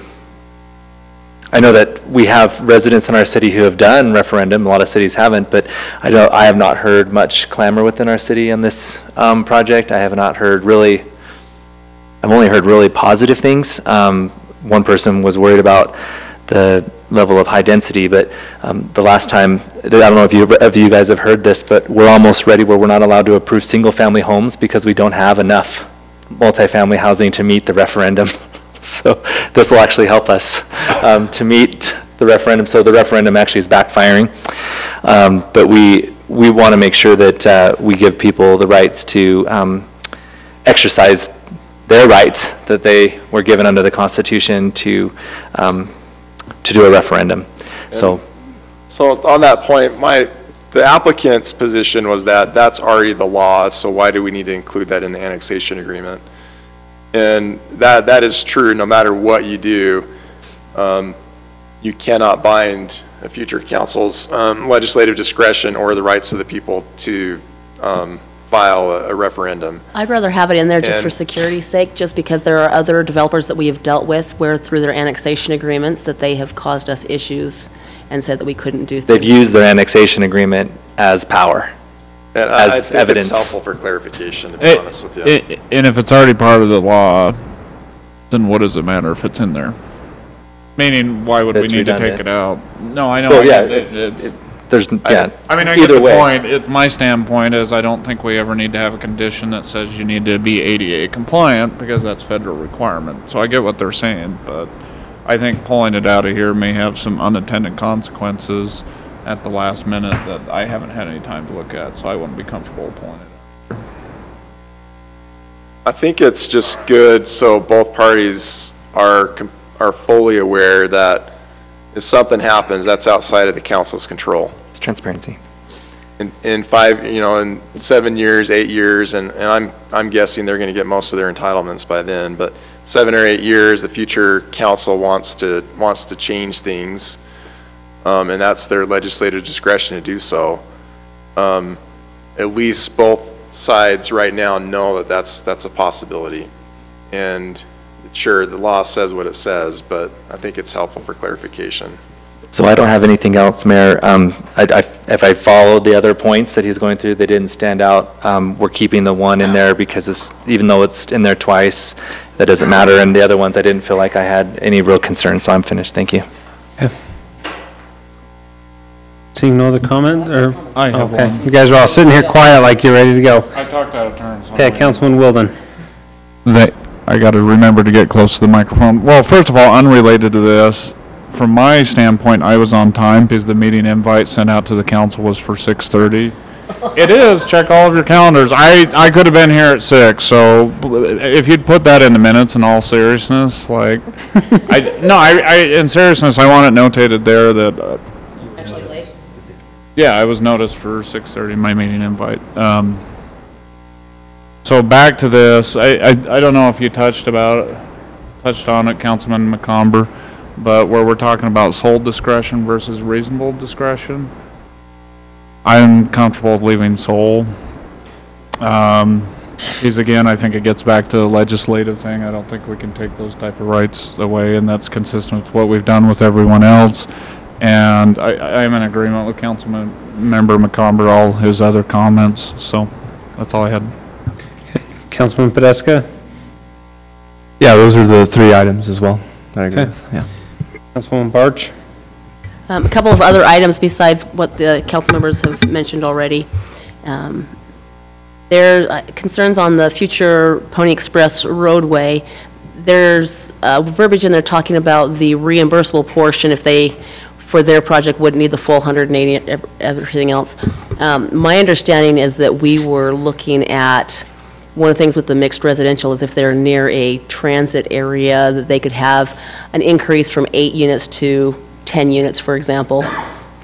I know that we have residents in our city who have done referendum, a lot of cities haven't, but I have not heard much clamor within our city on this project. I have not heard really, I've only heard really positive things. One person was worried about the level of high density, but the last time, I don't know if you guys have heard this, but we're almost ready where we're not allowed to approve single-family homes because we don't have enough multifamily housing to meet the referendum. So this will actually help us to meet the referendum. So the referendum actually is backfiring. But we want to make sure that we give people the rights to exercise their rights that they were given under the Constitution to do a referendum. So on that point, the applicant's position was that that's already the law, so why do we need to include that in the annexation agreement? And that is true no matter what you do. You cannot bind a future council's legislative discretion or the rights of the people to file a referendum. I'd rather have it in there just for security's sake, just because there are other developers that we have dealt with where through their annexation agreements that they have caused us issues and said that we couldn't do things. They've used their annexation agreement as power. And as I think evidence. it's helpful for clarification, to be honest with you. And if it's already part of the law, then what does it matter if it's in there? Meaning, why would we It's need redundant. to take it out? No, I know. Well, yeah, I mean, I get the point. My standpoint is I don't think we ever need to have a condition that says you need to be ADA compliant because that's federal requirement. So I get what they're saying, but I think pulling it out of here may have some unintended consequences at the last minute that I haven't had any time to look at, so I wouldn't be comfortable pulling it out. I think it's just good so both parties are fully aware that if something happens, that's outside of the council's control. It's transparency. In in 7 years, 8 years, and I'm guessing they're going to get most of their entitlements by then, but 7 or 8 years, the future council wants to change things, and that's their legislative discretion to do so. At least both sides right now know that that's a possibility. And sure, the law says what it says, but I think it's helpful for clarification. So I don't have anything else, Mayor. If I followed the other points that he's going through, they didn't stand out. We're keeping the one in there because even though it's in there twice, that doesn't matter. And the other ones, I didn't feel like I had any real concern, so I'm finished. Thank you. Okay. Seeing no other comment, or? I have okay. one. You guys are all sitting here quiet like you're ready to go. I talked out of turn. Okay, Councilman Wilden. I got to remember to get close to the microphone. Well, first of all, unrelated to this, from my standpoint, I was on time because the meeting invite sent out to the council was for 6:30. It is. Check all of your calendars. I could have been here at 6, so if you'd put that in the minutes in all seriousness, like, in seriousness, I want it notated there that. Actually late? Yeah, I was noticed for 6:30, my meeting invite. So back to this, I don't know if you touched on it, Councilman McComber, but where we're talking about sole discretion versus reasonable discretion, I'm comfortable leaving sole. Because again, I think it gets back to the legislative thing. I don't think we can take those type of rights away, and that's consistent with what we've done with everyone else. And I'm in agreement with Councilman Member McComber, all his other comments, so that's all I had. Councilman Podeska? Yeah, those are the 3 items as well that I agree Okay. with, yeah. Councilwoman Barch? A couple of other items besides what the council members have mentioned already. There are concerns on the future Pony Express roadway. There's verbiage in there talking about the reimbursable portion if they, for their project, wouldn't need the full 180, everything else. My understanding is that we were looking at, one of the things with the mixed residential is if they're near a transit area, that they could have an increase from 8 units to 10 units, for example,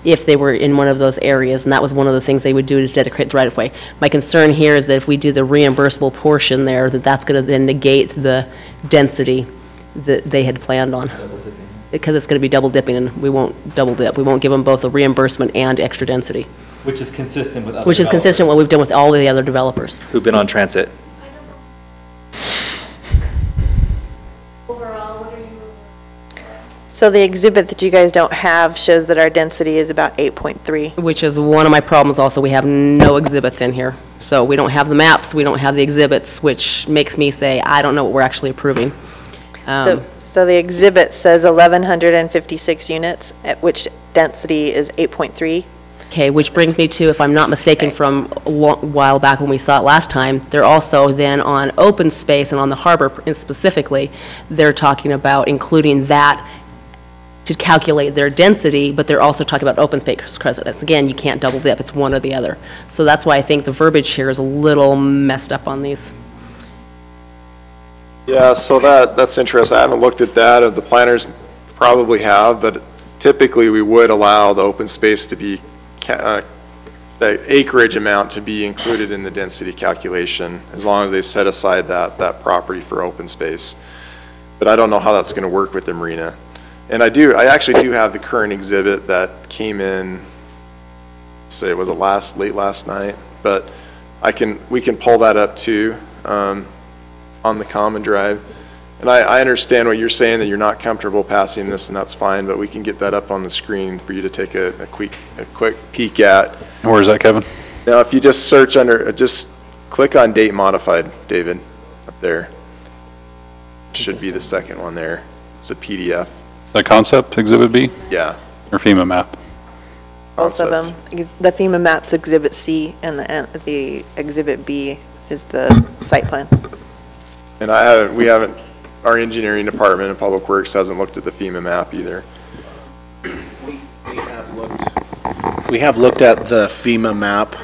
if they were in one of those areas, and that was one of the things they would do to dedicate the right-of-way. My concern here is that if we do the reimbursable portion there, that's going to then negate the density that they had planned on. Because it's going to be double dipping, and we won't double dip. We won't give them both a reimbursement and extra density. Which is consistent with other Which is consistent with what we've done with all of the other developers. Who've been on transit. So the exhibit that you guys don't have shows that our density is about 8.3. Which is one of my problems also. We have no exhibits in here. So we don't have the maps, we don't have the exhibits, which makes me say, I don't know what we're actually approving. So the exhibit says 1,156 units, at which density is 8.3. Okay, which brings me to, if I'm not mistaken, from a while back when we saw it last time, they're also then on open space and on the harbor specifically, they're talking about including that to calculate their density, but they're also talking about open space residence. Again, you can't double dip, it's one or the other. So that's why I think the verbiage here is a little messed up on these. Yeah, so that's interesting. I haven't looked at that. The planners probably have, but typically we would allow the open space to be, the acreage amount to be included in the density calculation, as long as they set aside that property for open space. But I don't know how that's going to work with the marina. And I actually do have the current exhibit that came in, say it was late last night, but we can pull that up too, on the common drive. And I understand what you're saying, that you're not comfortable passing this, and that's fine, but we can get that up on the screen for you to take a quick peek at. Where is that, Kevin? Now, if you just search just click on date modified, David, up there. Should be the second one there. It's a PDF. The concept, Exhibit B? Yeah. Or FEMA map? Both of them. The FEMA map's Exhibit C, and the Exhibit B is the site plan. And our engineering department and Public Works hasn't looked at the FEMA map either. We have looked at the FEMA map.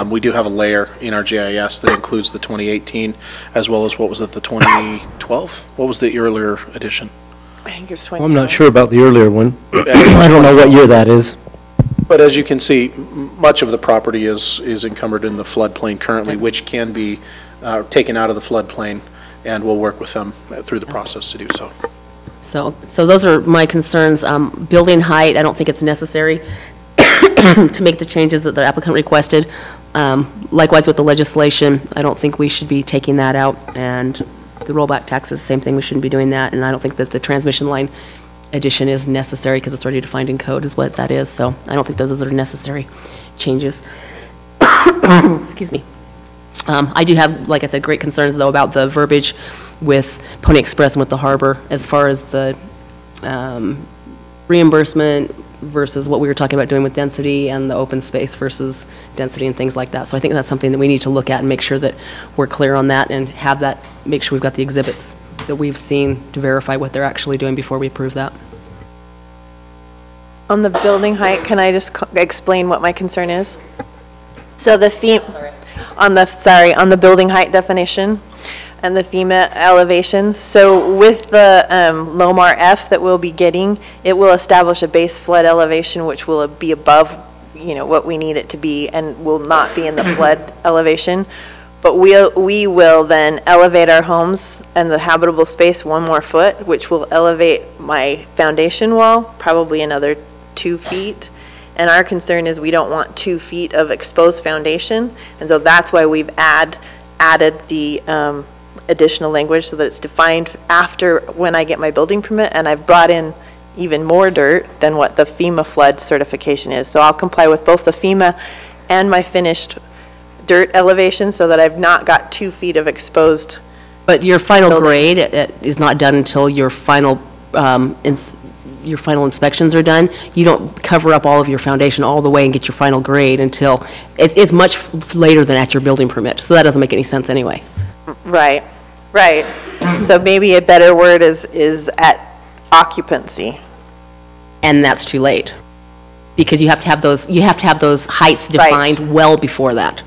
We do have a layer in our GIS that includes the 2018, as well as, what was it, the 2012? What was the earlier edition? I think it's Well, I'm not sure about the earlier one. I don't know what year that is. But as you can see, much of the property is encumbered in the floodplain currently, which can be taken out of the floodplain, and we'll work with them through the process to do so. So those are my concerns. Building height, I don't think it's necessary to make the changes that the applicant requested. Likewise with the legislation, I don't think we should be taking that out. And the rollback taxes, same thing, we shouldn't be doing that. And I don't think that the transmission line addition is necessary because it's already defined in code is what that is. So I don't think those are necessary changes. Excuse me. I do have, like I said, great concerns though about the verbiage with Pony Express and with the harbor as far as the reimbursement versus what we were talking about doing with density and the open space versus density and things like that. So I think that's something that we need to look at and make sure that we're clear on that and have that, make sure we've got the exhibits that we've seen to verify what they're actually doing before we approve that. On the building height, can I just explain what my concern is? So the FEMA, on the building height definition and the FEMA elevations. So with the LOMAR F that we'll be getting, it will establish a base flood elevation which will be above, what we need it to be and will not be in the flood elevation. But we will then elevate our homes and the habitable space 1 more foot, which will elevate my foundation wall, probably another 2 feet. And our concern is we don't want 2 feet of exposed foundation. And so that's why we've added the additional language so that it's defined after when I get my building permit, and I've brought in even more dirt than what the FEMA flood certification is. So I'll comply with both the FEMA and my finished dirt elevation so that I've not got 2 feet of exposed. But your final grade is not done until your final inspections are done. You don't cover up all of your foundation all the way and get your final grade until it's much later than at your building permit. So that doesn't make any sense anyway. Right. So maybe a better word is at occupancy. And that's too late. Because you have to have those heights defined well before that.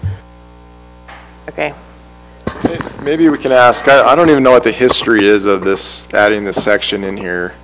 Okay. Maybe we can ask, I don't even know what the history is of this, adding this section in here.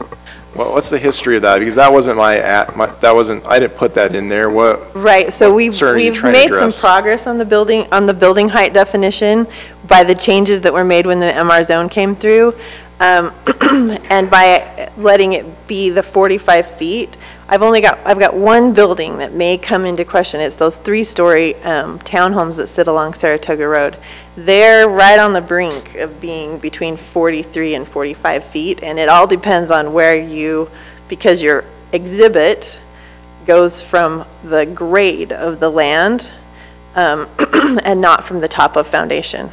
What's the history of that? Because that wasn't I didn't put that in there. Right, so we've made some progress on the building height definition by the changes that were made when the MR zone came through. And by letting it be the 45 feet, I've got one building that may come into question. It's those 3-story townhomes that sit along Saratoga Road. They're right on the brink of being between 43 and 45 feet, and it all depends on where you because your exhibit goes from the grade of the land and not from the top of foundation.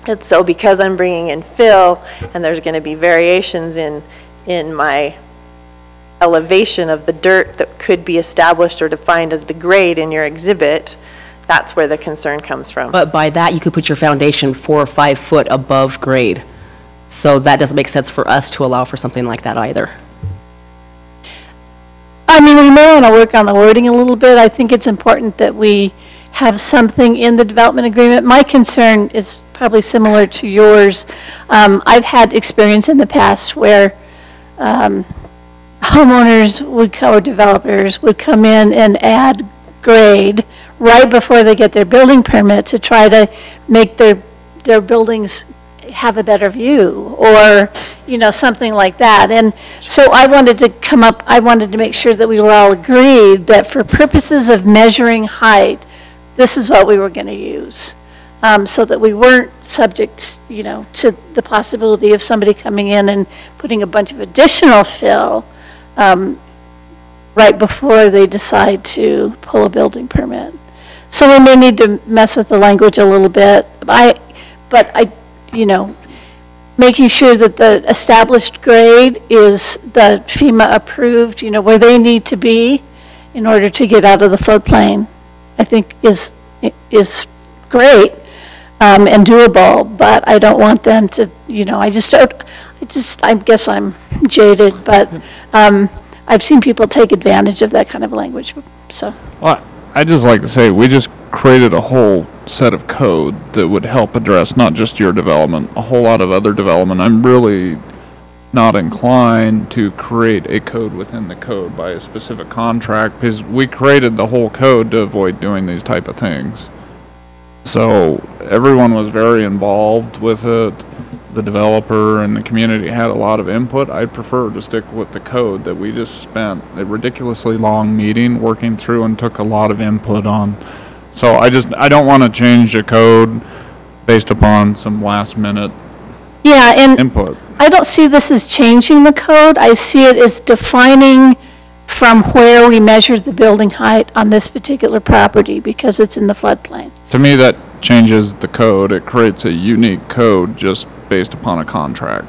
And so because I'm bringing in fill and there's going to be variations in my elevation of the dirt that could be established or defined as the grade in your exhibit, that's where the concern comes from. But by that, you could put your foundation 4 or 5 foot above grade. So that doesn't make sense for us to allow for something like that either. I mean, we may want to work on the wording a little bit. I think it's important that we have something in the development agreement. My concern is probably similar to yours. I've had experience in the past where homeowners or developers would come in and add grade right before they get their building permit to try to make their buildings have a better view, or, you know, something like that. And so I wanted to make sure that we were all agreed that for purposes of measuring height, this is what we were going to use, so that we weren't subject, you know, to the possibility of somebody coming in and putting a bunch of additional fill right before they decide to pull a building permit. So we may need to mess with the language a little bit. You know, making sure that the established grade is the FEMA approved, you know, where they need to be in order to get out of the floodplain, I think is great and doable, but I don't want them to, you know, I guess I'm jaded, but I've seen people take advantage of that kind of language, so. Well, I'd just like to say, we just created a whole set of code that would help address not just your development, a whole lot of other development. I'm really not inclined to create a code within the code by a specific contract, because we created the whole code to avoid doing these type of things. So everyone was very involved with it. The developer and the community had a lot of input. I'd prefer to stick with the code that we just spent a ridiculously long meeting working through and took a lot of input on. So I don't want to change the code based upon some last minute input. I don't see this as changing the code. I see it as defining from where we measured the building height on this particular property because it's in the floodplain. To me, that changes the code. It creates a unique code just based upon a contract.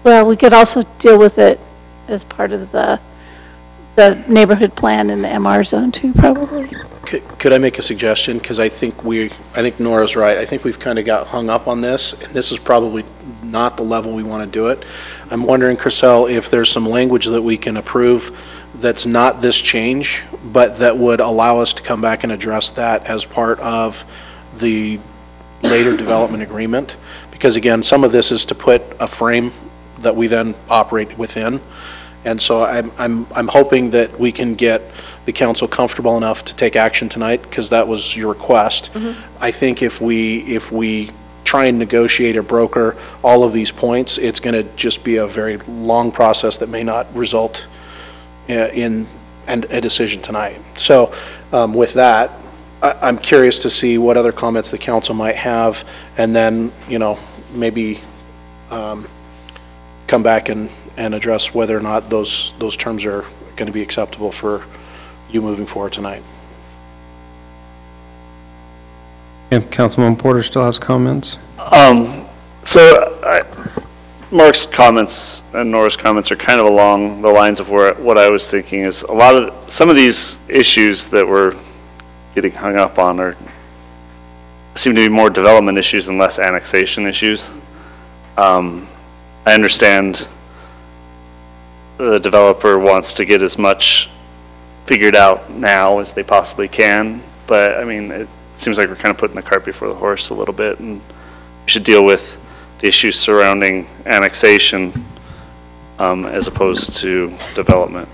Well, we could also deal with it as part of the neighborhood plan in the MR zone too, probably. Could I make a suggestion? Because I think Nora's right. I think we've kind of got hung up on this, and this is probably not the level we want to do it. I'm wondering, Chriselle, if there's some language that we can approve that's not this change, but that would allow us to come back and address that as part of the later development agreement. Because again, some of this is to put a frame that we then operate within. And so I'm hoping that we can get the council comfortable enough to take action tonight, because that was your request. I think if we try and negotiate or broker all of these points, it's going to just be a very long process that may not result in a decision tonight. So with that, I'm curious to see what other comments the council might have, and then, you know, maybe come back and address whether or not those terms are going to be acceptable for you moving forward tonight. And Councilman Porter still has comments? Mark's comments and Nora's comments are kind of along the lines of what I was thinking is some of these issues that we're getting hung up on seem to be more development issues and less annexation issues. I understand the developer wants to get as much figured out now as they possibly can, but I mean, it seems like we're kind of putting the cart before the horse a little bit, and we should deal with the issues surrounding annexation as opposed to development.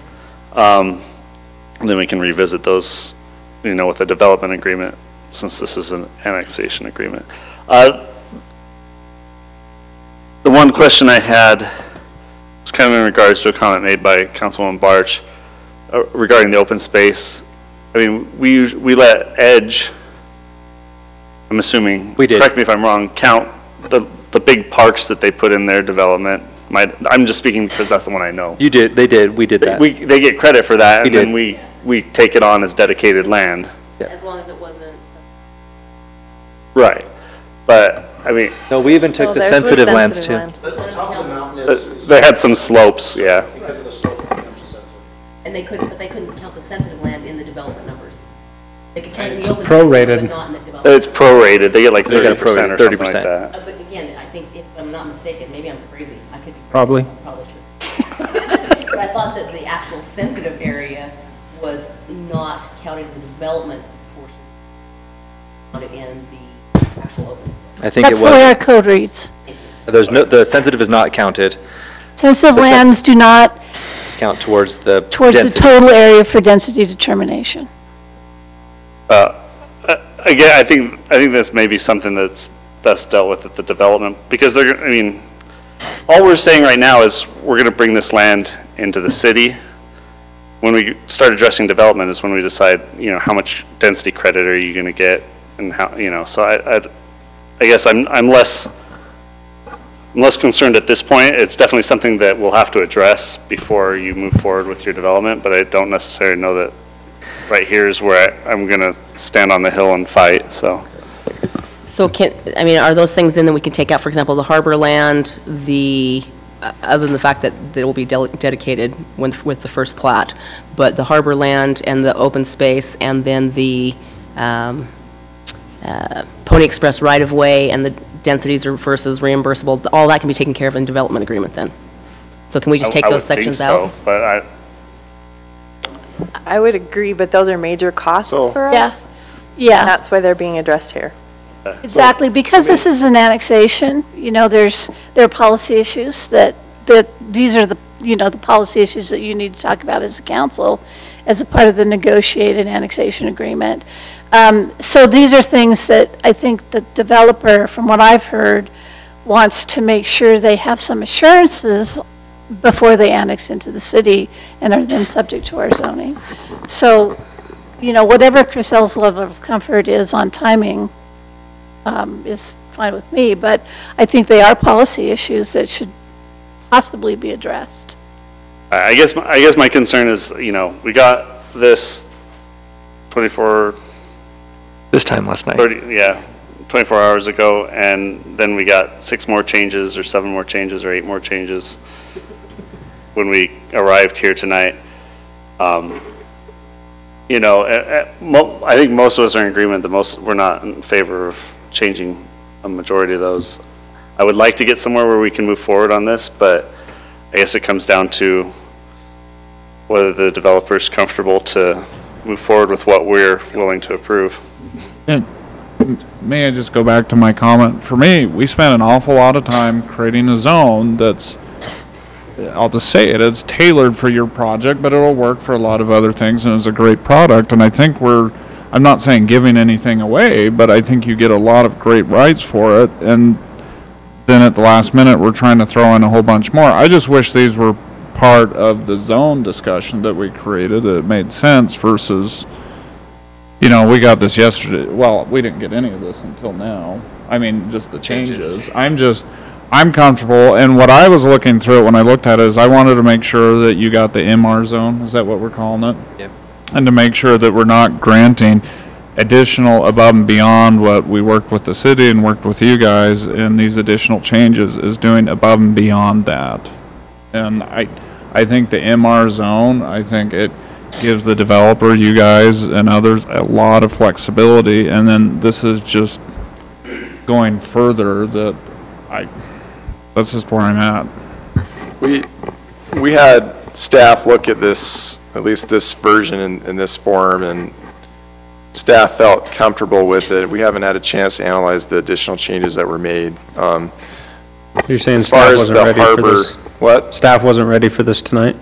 And then we can revisit those, you know, with a development agreement, since this is an annexation agreement. The one question I had was kind of in regards to a comment made by Councilwoman Barch regarding the open space. I mean, we let Edge, I'm assuming, we did. Correct me if I'm wrong, count the big parks that they put in their development I'm just speaking because that's the one I know. You did, they did, we did that. They get credit for that, We and then did. we take it on as dedicated land. As long as it wasn't. Right. But, I mean, No, we even took the sensitive lands too. they had some slopes, yeah. And they couldn't, but they couldn't count the sensitive land in the development numbers. They could count It's the open space, prorated. but not in the development. It's prorated, they get like They got 30% or something like 30%. that. But again, I think if I'm not mistaken, maybe I'm crazy, I could be crazy. Probably. Probably true. But I thought that the actual sensitive area was not counted in the development portion, counted in the actual open space. I think it That's the way our was. code reads. There's no, the sensitive is not counted, Sensitive The sen- lands do not count towards the towards the density. total area for density determination. Again, I think this may be something that's best dealt with at the development, because they're, I mean, all we're saying right now is we're gonna bring this land into the city. When we start addressing development is when we decide, you know, how much density credit are you gonna get, and how, you know, so I guess I'm less concerned at this point. It's definitely something that we'll have to address before you move forward with your development, but I don't necessarily know that right here is where I'm gonna stand on the hill and fight, so. So are those things then that we can take out, for example, the harbor land, other than the fact that it will be dedicated with the first plat, but the harbor land and the open space, and then the Pony Express right-of-way and the densities versus reimbursable, all that can be taken care of in development agreement then? So can we just take I those would think sections out? so, but I would agree, but those are major costs for us. Yeah, And yeah, that's why they're being addressed here. exactly. Because this is an annexation, you know, there are policy issues that these are the, you know, the policy issues that you need to talk about as a council as a part of the negotiated annexation agreement. So these are things that I think the developer, from what I've heard, wants to make sure they have some assurances before they annex into the city and are then subject to our zoning. So, you know, whatever Chriselle's level of comfort is on timing is fine with me, but I think they are policy issues that should possibly be addressed. I guess my concern is, you know, we got this 24, This time last night. 24 hours ago, and then we got 6 more changes, or 7 more changes, or 8 more changes when we arrived here tonight. You know, I think most of us are in agreement that we're not in favor of changing a majority of those. I would like to get somewhere where we can move forward on this, but I guess it comes down to whether the developer's comfortable to move forward with what we're willing to approve. And may I just go back to my comment? For me, we spent an awful lot of time creating a zone that's, I'll just say it, it's tailored for your project, but it'll work for a lot of other things, and it's a great product. And I think I'm not saying giving anything away, but I think you get a lot of great rights for it, and then at the last minute, we're trying to throw in a whole bunch more. I just wish these were part of the zone discussion that we created. It made sense versus, you know, we got this yesterday. Well, we didn't get any of this until now. I mean, just the changes. I'm comfortable, and what I was looking through it when I looked at it is I wanted to make sure that you got the MR zone. Is that what we're calling it? Yep. And to make sure that we're not granting additional above and beyond what we worked with the city and worked with you guys, and these additional changes is doing above and beyond that. And I think the MR zone, I think it gives the developer, you guys and others, a lot of flexibility, and then this is just going further that's just where I'm at. We had staff look at this, at least this version in this form, and staff felt comfortable with it. We haven't had a chance to analyze the additional changes that were made. You're saying As far staff as wasn't the ready for harbor, this? what? Staff wasn't ready for this tonight?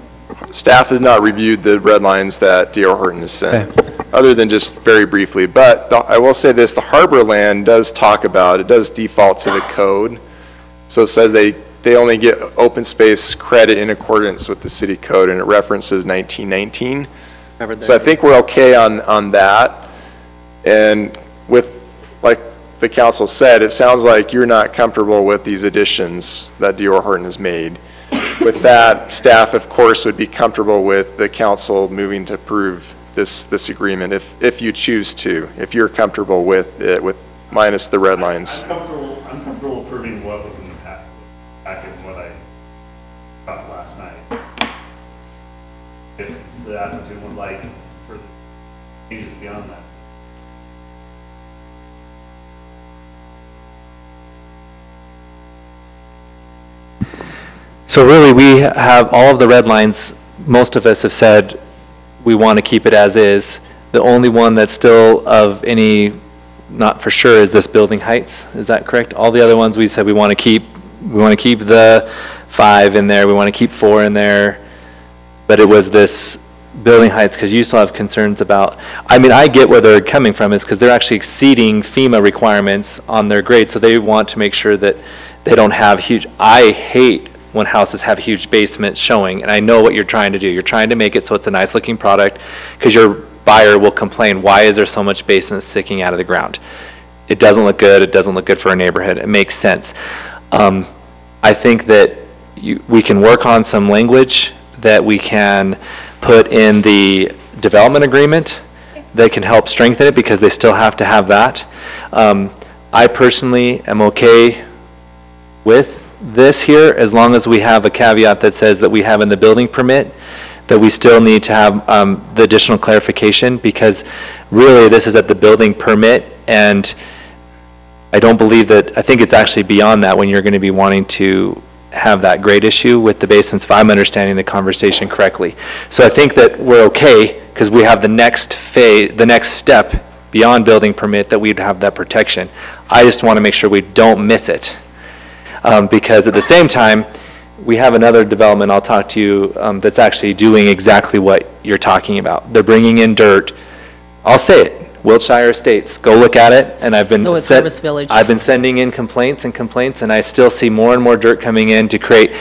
Staff has not reviewed the red lines that D.R. Horton has sent, other than just very briefly. But I will say this, the harbor land does talk about, it does default to the code. So it says they only get open space credit in accordance with the city code, and it references 1919. So I think we're okay on that. And with, like the council said, it sounds like you're not comfortable with these additions that D.R. Horton has made. with that, staff, of course, would be comfortable with the council moving to approve this agreement if you choose to, if you're comfortable with it, with minus the red lines. I'm comfortable approving what was in the packet and what I got last night. If the applicant would like further changes beyond that. So really, we have all of the red lines. Most of us have said we want to keep it as is. The only one that's still of any, not for sure, is this building heights. Is that correct? All the other ones we said we want to keep. We want to keep the 5 in there. We want to keep 4 in there. But it was this building heights, because you still have concerns about, I mean, I get where they're coming from, is because they're actually exceeding FEMA requirements on their grade, so they want to make sure that they don't have huge, I hate when houses have huge basements showing, and I know what you're trying to do. You're trying to make it so it's a nice looking product, because your buyer will complain, why is there so much basement sticking out of the ground? It doesn't look good. It doesn't look good for a neighborhood. It makes sense. I think that we can work on some language that we can put in the development agreement that can help strengthen it, because they still have to have that. I personally am okay with this here, as long as we have a caveat that says that we have in the building permit that we still need to have the additional clarification, because really this is at the building permit, and I don't believe that, I think it's actually beyond that when you're going to be wanting to have that grade issue with the basements, if I'm understanding the conversation correctly. So I think that we're okay, because we have the next phase, the next step beyond building permit, that we'd have that protection. I just want to make sure we don't miss it. Because at the same time, we have another development I'll talk to you that's actually doing exactly what you're talking about. They're bringing in dirt. I'll say it, Wiltshire Estates, go look at it. And I've been So it's Harvest Village. I've been sending in complaints and complaints, and I still see more and more dirt coming in to create,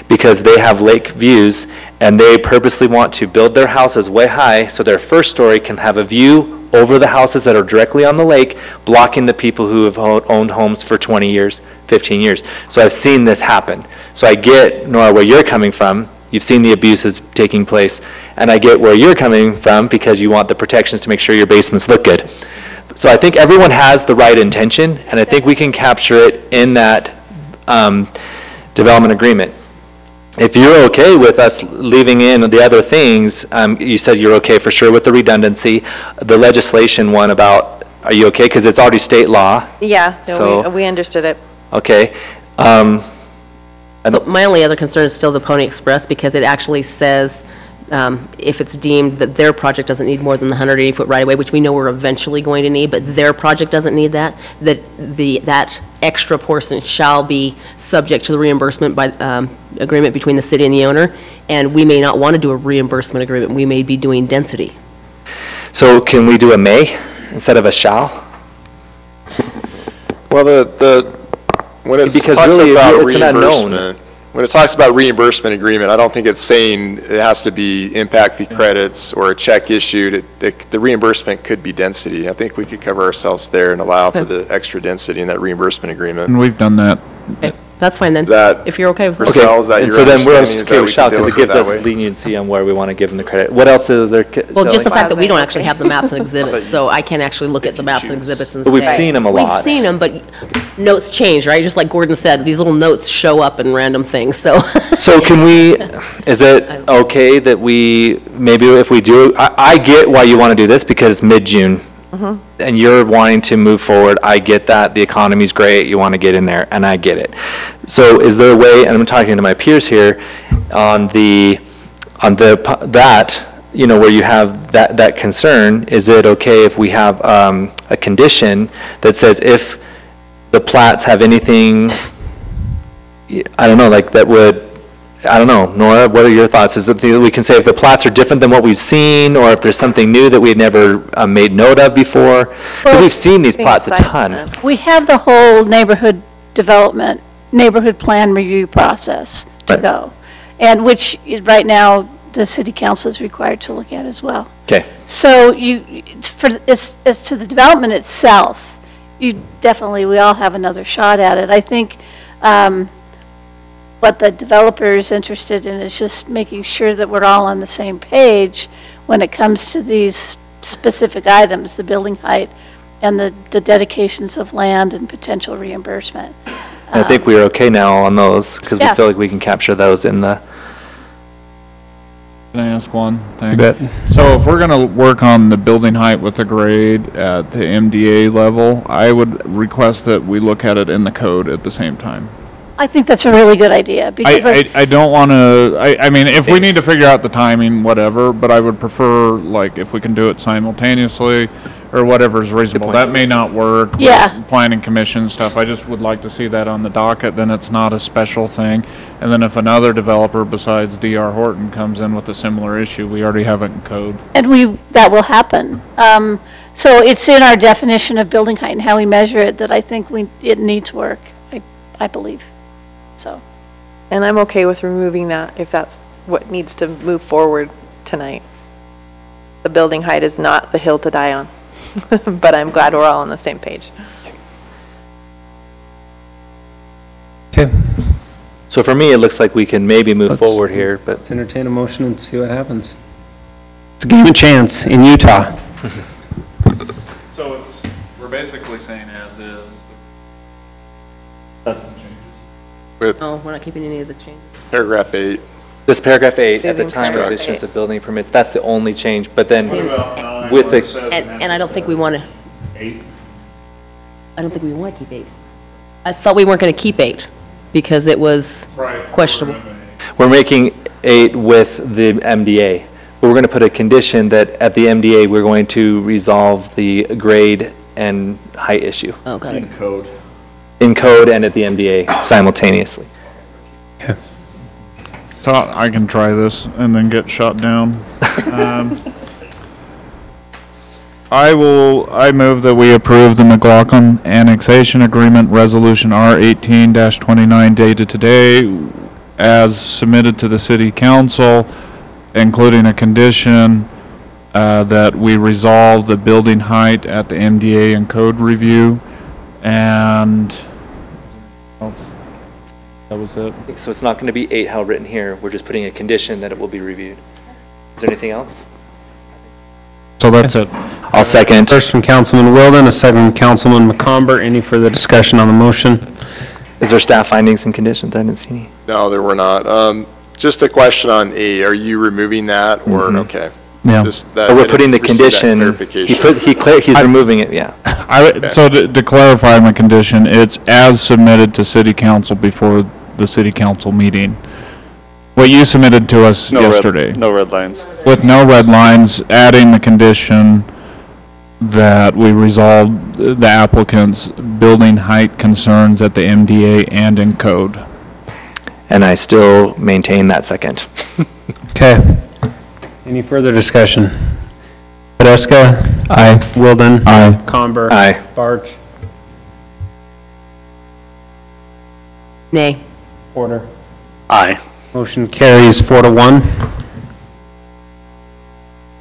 because they have lake views, and they purposely want to build their houses way high so their first story can have a view over the houses that are directly on the lake, blocking the people who have owned homes for 20 years, 15 years. So I've seen this happen. So I get, Nora, where you're coming from. You've seen the abuses taking place, and I get where you're coming from, because you want the protections to make sure your basements look good. So I think everyone has the right intention, and I think we can capture it in that development agreement. If you're okay with us leaving in the other things, you said you're okay for sure with the redundancy, the legislation one about, are you okay? Because it's already state law. Yeah, no, So- we understood it. Okay. So my only other concern is still the Pony Express, because it actually says if it's deemed that their project doesn't need more than the 180-foot right-of-way, which we know we're eventually going to need, but their project doesn't need that, that extra portion shall be subject to the reimbursement by agreement between the city and the owner, and we may not want to do a reimbursement agreement. We may be doing density. So can we do a may instead of a shall? Well, when it Because talks really, about it's an unknown. reimbursement, when it talks about reimbursement agreement, I don't think it's saying it has to be impact fee credits or a check issued. The reimbursement could be density. I think we could cover ourselves there and allow for the extra density in that reimbursement agreement. And we've done that. Okay, that's fine then, Is that if you're okay with for that. sales, that And your so then we're understanding is okay that with we shall, can deal because with it it gives that us way? leniency on where we want to give them the credit. What else is there? Well, just the Zoe? fact that we don't actually have the maps and exhibits, so I can't actually look at the maps and exhibits and say. But we've seen them a lot. We've seen them, but notes change, right? Just like Gordon said, these little notes show up in random things, so. So can we, is it okay that we, maybe if we do, I get why you want to do this, because it's mid-June. And you're wanting to move forward. I get that. The economy's great. You want to get in there, and I get it. So is there a way, and I'm talking to my peers here, on that, you know, where you have that concern, is it okay if we have a condition that says if the plats have anything, I don't know, like that would, I don't know, Nora, what are your thoughts? Is it something that we can say if the plats are different than what we've seen, or if there's something new that we had never made note of before? Because we've seen these plats a ton. We have the whole neighborhood development, neighborhood plan review process to Right. go, and which is right now the city council is required to look at as well. Okay. So as to the development itself, we all have another shot at it. I think what the developer is interested in is just making sure that we're all on the same page when it comes to these specific items, the building height and the dedications of land and potential reimbursement. I think we're okay now on those, because we Yeah. feel like we can capture those in the, Can I ask one thing? You bet. So if we're gonna work on the building height with the grade at the MDA level, I would request that we look at it in the code at the same time. I think that's a really good idea, because I don't wanna, I mean, if we need to figure out the timing, whatever, but I would prefer, like, if we can do it simultaneously, or whatever's reasonable. That may not work with Yeah. planning commission stuff. I just would like to see that on the docket, then it's not a special thing. And then if another developer besides D.R. Horton comes in with a similar issue, we already have it in code. and that will happen. So it's in our definition of building height and how we measure it that I think it needs work, I believe, so. And I'm okay with removing that if that's what needs to move forward tonight. The building height is not the hill to die on, but I'm glad we're all on the same page. Okay, so for me, it looks like we can maybe move forward here, but let's entertain a motion and see what happens. It's a game of chance in Utah. So we're basically saying as is. With No, we're not keeping any of the changes. paragraph 8, this paragraph 8, at the time of Paragraph issuance 8. of building permits, that's the only change, but then See, with the, And I don't think we want to. I don't think we want to keep 8. I thought we weren't going to keep 8 because it was questionable. we're making 8 with the MDA. But we're going to put a condition that at the MDA, we're going to resolve the grade and height issue Oh, got it. in code and at the MDA simultaneously. So I can try this and then get shot down. I move that we approve the McLaughlin Annexation Agreement Resolution R18-29 dated today as submitted to the city council, including a condition that we resolve the building height at the MDA and code review, and that was it. So it's not going to be 8 how written here. We're just putting a condition that it will be reviewed. Is there anything else? So that's it. I'll second. First from Councilman Wilden, a second from Councilman McComber. Any further discussion on the motion? Is there staff findings and conditions? I didn't see any. no, there were not. Just a question on A, are you removing that, or, okay? Yeah. Just that But I we're didn't putting the receive that condition, clarification. he's removing it, yeah. So to clarify my condition, it's as submitted to city council before the city council meeting. What you submitted to us yesterday. No red lines. With no red lines, adding the condition that we resolve the applicant's building height concerns at the MDA and in code. And I still maintain that second. Okay. Any further discussion? Podeska? Aye. Wilden? Aye. Comber? Aye. Barch? Nay. Porter? Aye. Motion carries 4-1.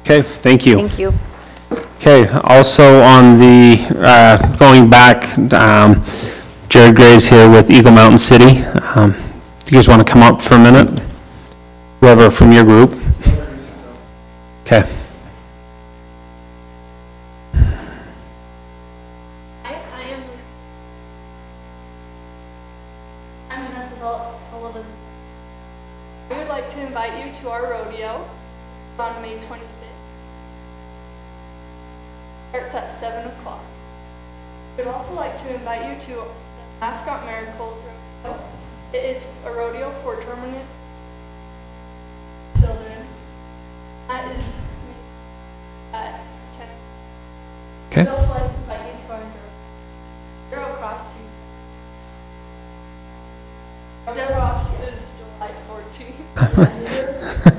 Okay, thank you. Thank you. Okay, also on the, going back, Jared Gray's here with Eagle Mountain City. Do you guys want to come up for a minute? Whoever from your group. Okay. I'm Vanessa Sullivan. We would like to invite you to our rodeo on May 25th. Starts at 7 o'clock. We'd also like to invite you to the Mascot Miracles Rodeo. It is a rodeo for tournament children. That is at 10. Okay. We'd also like to invite you to our Girl Cross Tuesday. Dead Rocks is July 14th.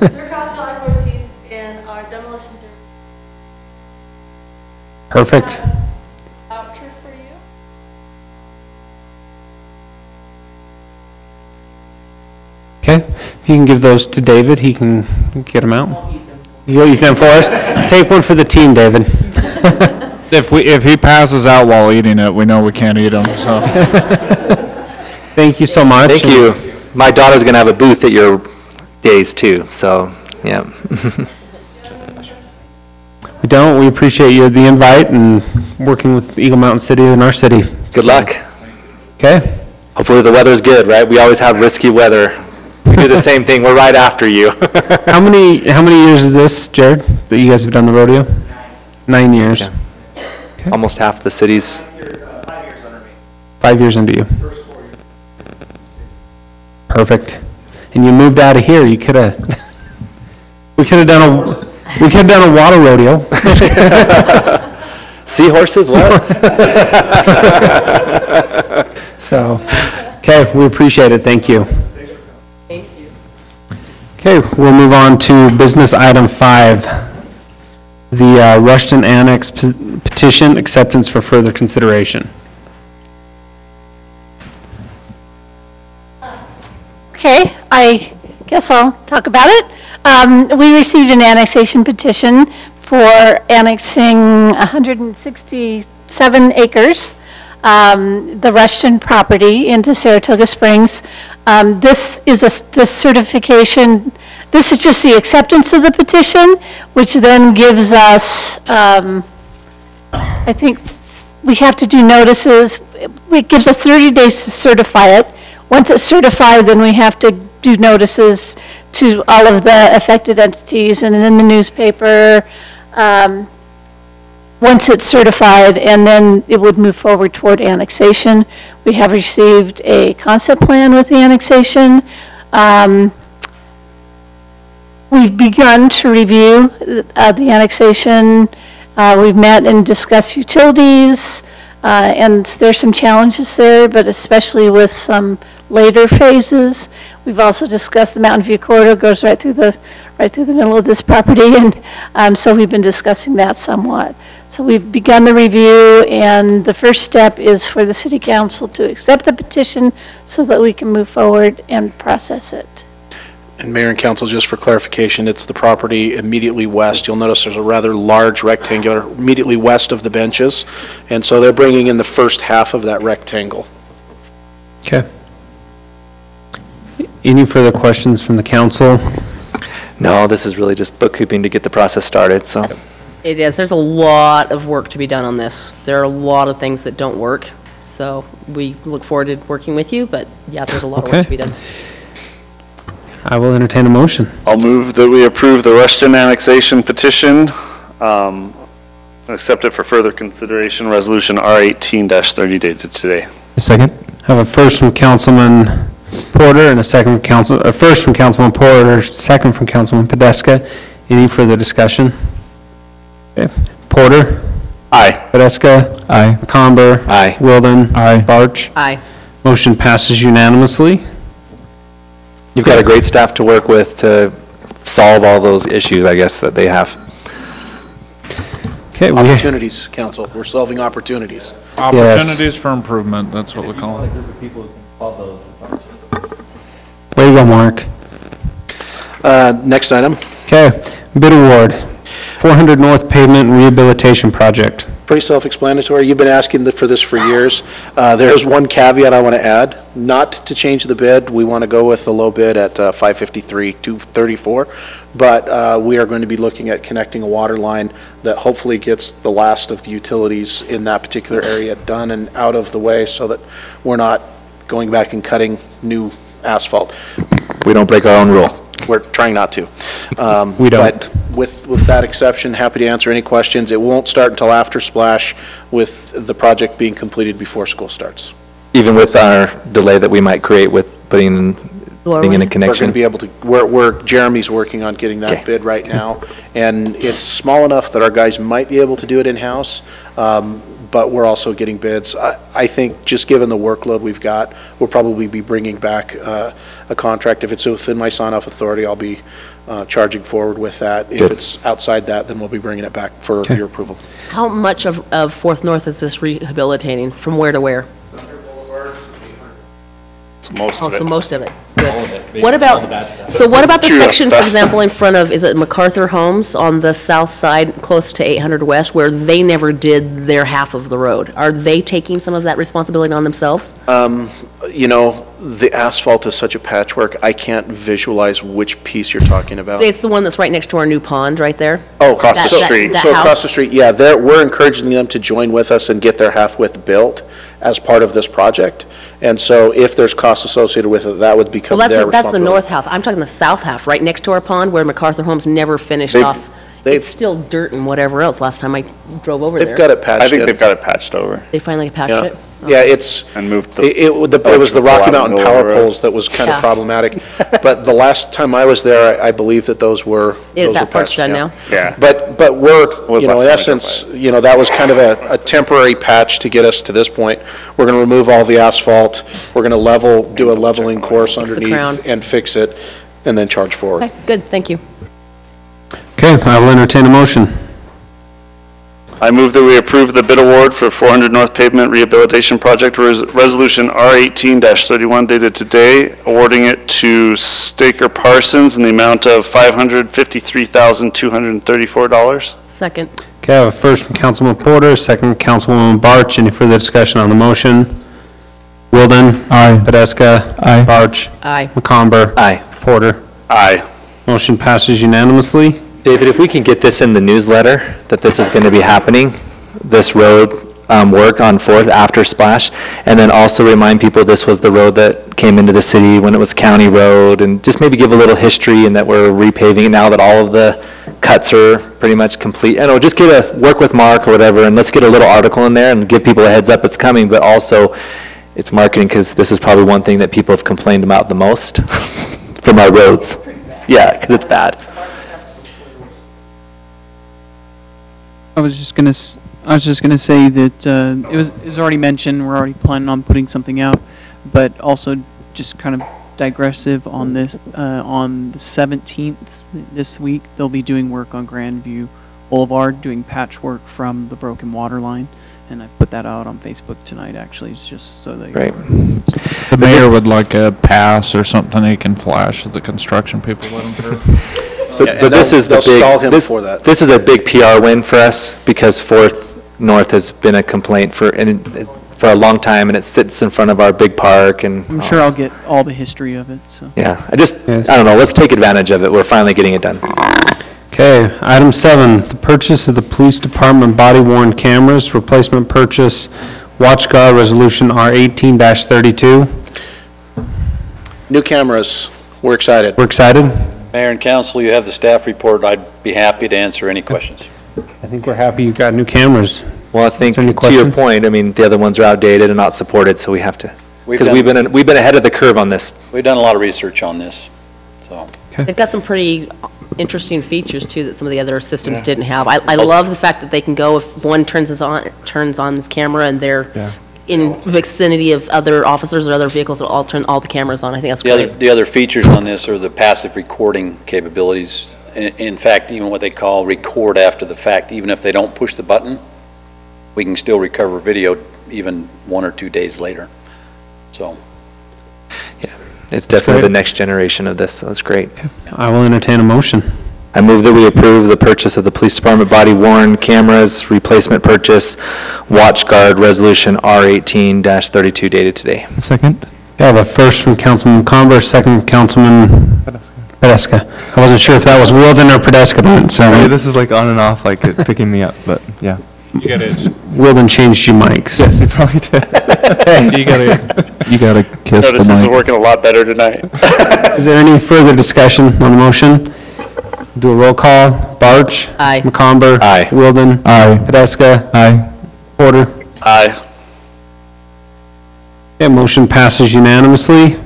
Dead Cross July 14th, and our demolition derby. Perfect. Voucher for you. Okay, if you can give those to David, he can get them out. You'll eat them for us? Take one for the team, David. If he passes out while eating it, we know we can't eat them, so. Thank you so much. Thank you. my daughter's going to have a booth at your days too, so, yeah. We don't. We appreciate you, the invite, and working with Eagle Mountain City and our city. Good luck. Okay. Hopefully the weather's good, right? We always have risky weather. We do the same thing. We're right after you. How many years is this, Jared, that you guys have done the rodeo? 9 years. Yeah. Okay. Almost half the cities. 5 years under you. Perfect. And you moved out of here. You could have. We could have done a water rodeo. Seahorses? What? So, okay, we appreciate it. Thank you. Thank you. Okay, we'll move on to business item 5, the Rushton Annex petition acceptance for further consideration. Okay, I guess I'll talk about it. We received an annexation petition for annexing 167 acres, the Rushton property, into Saratoga Springs. This is the certification, this is just the acceptance of the petition, which then gives us, I think we have to do notices. It gives us 30 days to certify it. Once it's certified, then we have to do notices to all of the affected entities and in the newspaper once it's certified, and then it would move forward toward annexation. We have received a concept plan with the annexation. We've begun to review the annexation. We've met and discussed utilities, and there's some challenges there, but especially with some later phases. We've also discussed the Mountain View corridor goes right through the middle of this property, and so we've been discussing that somewhat. So we've begun the review, and the first step is for the City Council to accept the petition so that we can move forward and process it. And Mayor and Council, just for clarification, it's the property immediately west. You'll notice there's a rather large rectangular immediately west of the benches, and so they're bringing in the first half of that rectangle. Okay. Any further questions from the council? No, this is really just bookkeeping to get the process started, so. It is. There's a lot of work to be done on this. There are a lot of things that don't work, so we look forward to working with you, but yeah, there's a lot of work to be done. I will entertain a motion. I'll move that we approve the Rushton annexation petition, accept it for further consideration, resolution R18-30 dated today. A second. I have a first from Councilman Porter and a second from first from Councilman Porter, second from Councilman Podeska. Any further discussion? Okay. Porter? Aye. Podeska? Aye. McComber? Aye. Wilden? Aye. Barch? Aye. Motion passes unanimously. You've got a great staff to work with to solve all those issues, I guess, that they have. Okay. Opportunities, Council. We're solving opportunities. Opportunities for improvement, that's what we call it. Way to go, Mark. Next item. Okay. Bid award. 400 North Pavement Rehabilitation Project. Pretty self-explanatory. You've been asking for this for years. There's one caveat I want to add, not to change the bid. We want to go with the low bid at $553,234, but we are going to be looking at connecting a water line that hopefully gets the last of the utilities in that particular area done and out of the way so that we're not going back and cutting new asphalt. We don't break our own rule. We're trying not to. We don't. But with that exception, happy to answer any questions. It won't start until after Splash, with the project being completed before school starts. Even with our delay that we might create with putting in a We're going connection. to be able to, Jeremy's working on getting that bid right now, and it's small enough that our guys might be able to do it in-house, but we're also getting bids. I think, just given the workload we've got, we'll probably be bringing back a contract. If it's within my sign-off authority, I'll be charging forward with that. If it's outside that, then we'll be bringing it back for your approval. How much of Fourth North is this rehabilitating? From where to where? Most of it. So most of it. All of it. Good. What about, so what about the Chewed up section, for stuff. example, in front of, is it MacArthur Homes on the south side, close to 800 West, where they never did their half of the road? Are they taking some of that responsibility on themselves? You know, the asphalt is such a patchwork, I can't visualize which piece you're talking about. It's the one that's right next to our new pond, right there? Oh, Across the That- street. that So across house? the street, yeah, we're encouraging them to join with us and get their half-width built as part of this project. And so if there's costs associated with it, that would become Well, their that's the responsibility. north half. I'm talking the south half, right next to our pond, where MacArthur Homes never finished They've- off. they've- It's still dirt and whatever else last time I drove over there. They've got it patched I think in. they've got it patched over They finally patched Yeah. it? Yeah, it's, and moved the. it was the Rocky Mountain electrical power out. poles that was kind of Yeah. problematic. But the last time I was there, I believe that those were That part's patched, done yeah. now? Yeah. But we're, Was you know, last in time I drove essence, you know, that was kind of a temporary patch to get us to this point. We're going to remove all the asphalt, we're going to do a leveling course Fix the underneath crown. and fix it, and then charge forward. Okay, good, thank you. Okay, I will entertain a motion. I move that we approve the bid award for 400 North Pavement Rehabilitation Project, Resolution R18-31 dated today, awarding it to Staker Parsons in the amount of $553,234. Second. Okay, I have a first from Councilman Porter, second Councilwoman Barch. Any further discussion on the motion? Wilden? Aye. Podeska? Aye. Barch? Aye. McComber? Aye. Porter? Aye. Motion passes unanimously. David, if we can get this in the newsletter, that this is going to be happening, this road work on 4th after Splash, and then also remind people this was the road that came into the city when it was county road, and just maybe give a little history and that we're repaving it now that all of the cuts are pretty much complete. I know, just work with Mark or whatever, and let's get a little article in there and give people a heads up it's coming, but also it's marketing, because this is probably one thing that people have complained about the most from our roads. Yeah, because it's bad. I was just gonna say that it was already mentioned, we're already planning on putting something out, but also just kind of digressive on this, on the 17th this week, they'll be doing work on Grandview Boulevard, doing patchwork from the broken water line, and I put that out on Facebook tonight, actually, it's just so that. Great. The mayor would like a pass or something he can flash at the construction people let him through. But this is the they'll stall him big, for that. this is a big PR win for us, because 4th North has been a complaint for a long time, and it sits in front of our big park, and. I'm sure I'll get all the history of it, so. Yeah, I don't know, let's take advantage of it, we're finally getting it done. Okay, item 7, the purchase of the police department body-worn cameras, replacement purchase, WatchGuard Resolution R18-32. New cameras, we're excited. We're excited. Mayor and council, you have the staff report. I'd be happy to answer any questions. I think we're happy you got new cameras. Well, I think, Is there any to your question? point, I mean, the other ones are outdated and not supported, so we have to, We've because done- we've been ahead of the curve on this. We've done a lot of research on this, so. They've got some pretty interesting features, too, that some of the other systems didn't have. I love the fact that they can go, if one turns on this camera and they're in vicinity of other officers or other vehicles, it'll all turn all the cameras on. I think that's great. The other features on this are the passive recording capabilities. In fact, even what they call record after the fact, even if they don't push the button, we can still recover video even 1 or 2 days later. So. It's definitely great. the next generation of this, so that's great. I will entertain a motion. I move that we approve the purchase of the police department body-worn cameras, replacement purchase, WatchGuard Resolution R18-32 dated today. Second. I have a first from Councilman McComber, second Councilman Podeska. I wasn't sure if that was Wilden or Podeska, so This is like on and off, like it picking me up, but yeah. You gotta, Wilden changed your mics. Yes, you probably did. you gotta kiss Notice this is the mic. working a lot better tonight. Is there any further discussion on the motion? Do a roll call. Barch? Aye. McComber? Aye. Wilden? Aye. Podeska? Aye. Porter? Aye. Okay, motion passes unanimously.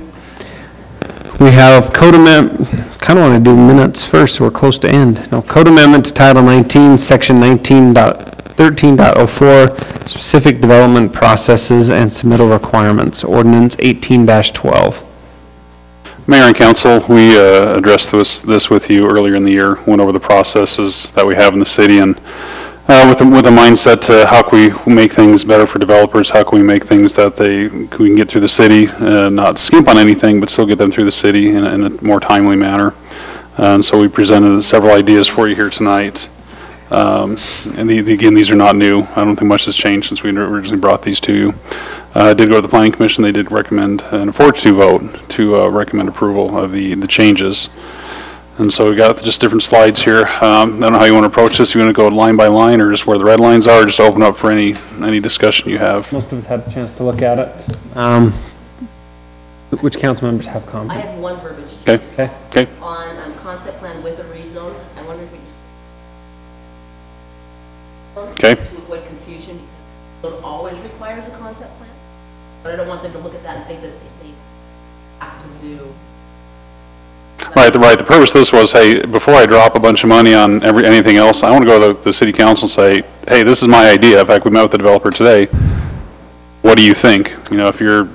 We have code amendment, kind of want to do minutes first, so we're close to end. No, code amendment to Title 19, Section 19.13.04, specific development processes and submittal requirements, ordinance 18-12. Mayor and council, we addressed this with you earlier in the year, went over the processes that we have in the city, and with a mindset to how can we make things better for developers, how can we make things that we can get through the city, not skimp on anything, but still get them through the city in a more timely manner. And so we presented several ideas for you here tonight. And again, these are not new. I don't think much has changed since we originally brought these to you. Did go to the planning commission, they did recommend an 4-2 vote to recommend approval of the changes. And so we got just different slides here. I don't know how you want to approach this. You want to go line by line, or just where the red lines are, or just open up for any discussion you have? Most of us had a chance to look at it. Which council members have comments? I have one verbiage. Okay. Okay. On concept plan with a rezone, I wonder if we Okay. to avoid confusion, because it always requires a concept plan, but I don't want them to look at that and think that they have to do. Right. The purpose of this was, hey, before I drop a bunch of money on anything else, I want to go to the city council and say, hey, this is my idea. In fact, we met with the developer today. What do you think? You know, if you're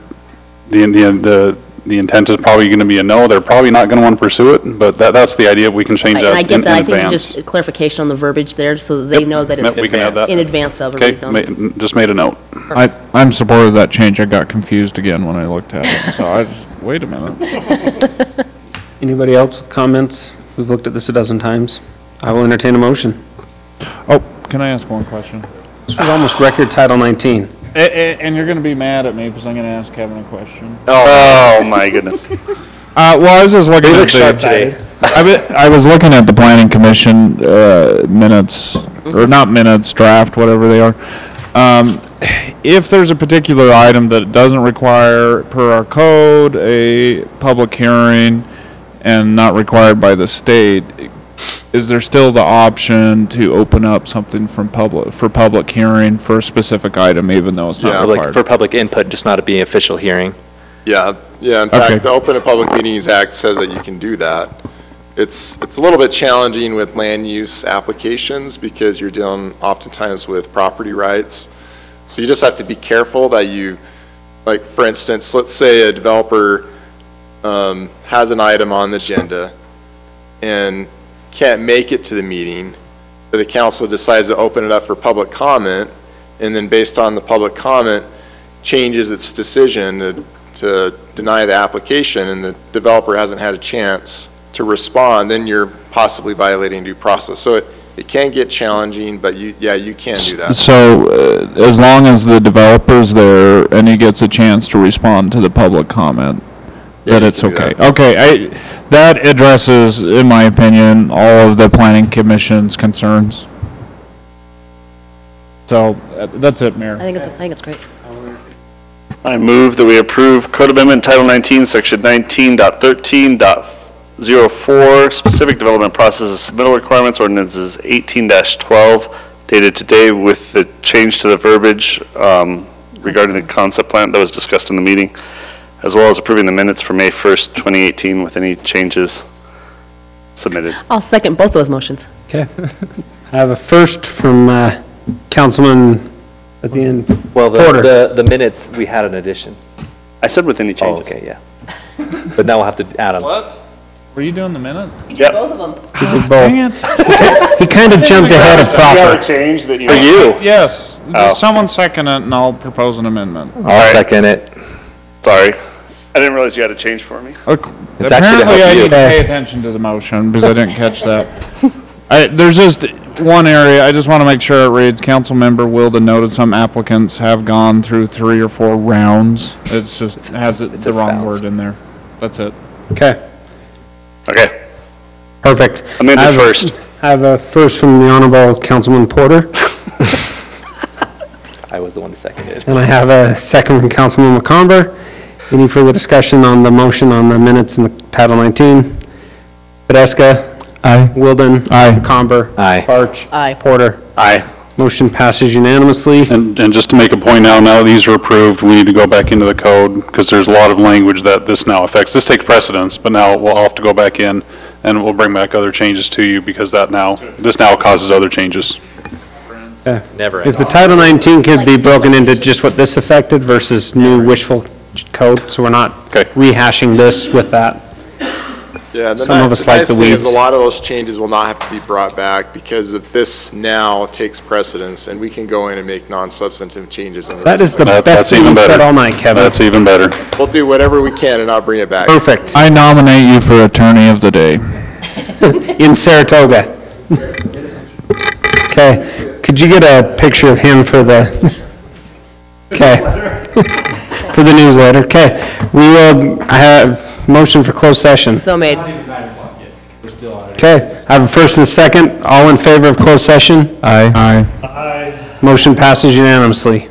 the intent is probably going to be a no. They're probably not going to want to pursue it, but that's the idea. We can change that in advance. And I get that. I think just clarification on the verbiage there, so that they know that it's we can add that. in advance of a rezone. Just made a note. I'm supportive of that change. I got confused again when I looked at it, so I just, wait a minute. Anybody else with comments? We've looked at this a dozen times. I will entertain a motion. Oh, can I ask one question? This was almost record Title 19. And you're going to be mad at me because I'm going to ask Kevin a question. Oh, my goodness. Well, I was just looking at sharp today. I was looking at the planning commission minutes, or not minutes, draft, whatever they are. If there's a particular item that doesn't require, per our code, a public hearing and not required by the state, is there still the option to open up something for public hearing for a specific item, even though it's not required? Like for public input, just not to be an official hearing. Yeah. In fact, the Open and Public Meetings Act says that you can do that. It's a little bit challenging with land use applications because you're dealing oftentimes with property rights. So you just have to be careful that you, like for instance, let's say a developer has an item on the agenda and can't make it to the meeting, but the council decides to open it up for public comment, and then based on the public comment, changes its decision to deny the application, and the developer hasn't had a chance to respond, then you're possibly violating due process. So it can get challenging, but you can do that. So as long as the developer's there and he gets a chance to respond to the public comment, that it's okay. Okay, that addresses, in my opinion, all of the planning commission's concerns. So that's it, Mayor. I think it's great. I move that we approve Code Amendment Title 19, Section 19.13.04, specific development processes submittal requirements, ordinances 18-12, dated today with the change to the verbiage regarding the concept plan that was discussed in the meeting, as well as approving the minutes for May 1st, 2018 with any changes submitted. I'll second both those motions. Okay. I have a first from Councilman at the end. Well, Porter. the minutes, we had an addition. I said with any changes. Oh, okay, yeah. But now we'll have to add them. What? Were you doing the minutes? You did both of them. He did both. He kind of jumped ahead of proper. Change that you. For you. Yes. Someone second it and I'll propose an amendment. I'll second it. Sorry. I didn't realize you had a change for me. Okay. It's actually to help Apparently I you. need to pay attention to the motion because I didn't catch that. There's just one area, I just want to make sure it reads, Councilmember Wilden noted some applicants have gone through 3 or 4 rounds. It's just, has the wrong word in there. That's it. Okay. Okay. Perfect. Amended first. I have a first from the Honorable Councilman Porter, I was the one who seconded. and I have a second from Councilman McComber. Any further discussion on the motion on the minutes in the Title 19? Podeska? Aye. Wilden? Aye. McComber? Aye. Parch? Aye. Porter? Aye. Motion passes unanimously. And just to make a point now these are approved, we need to go back into the code, because there's a lot of language that this now affects. This takes precedence, but now we'll have to go back in, and we'll bring back other changes to you, because this now causes other changes. Okay. Never If the ends. Title 19 could be broken into just what this affected versus new wishful code, so we're not rehashing this with that. Yeah, the Some of us like nice the thing is weeds. a lot of those changes will not have to be brought back because of this now takes precedence, and we can go in and make non-substantive changes. In That is the That's best thing even you've said better. all night, Kevin. That's even better. We'll do whatever we can and not bring it back. Perfect. I nominate you for Attorney of the Day. In Saratoga. Okay, could you get a picture of him for the, okay. for the newsletter. Okay, I have motion for closed session. So made. Okay, I have a first and a second. All in favor of closed session? Aye. Motion passes unanimously.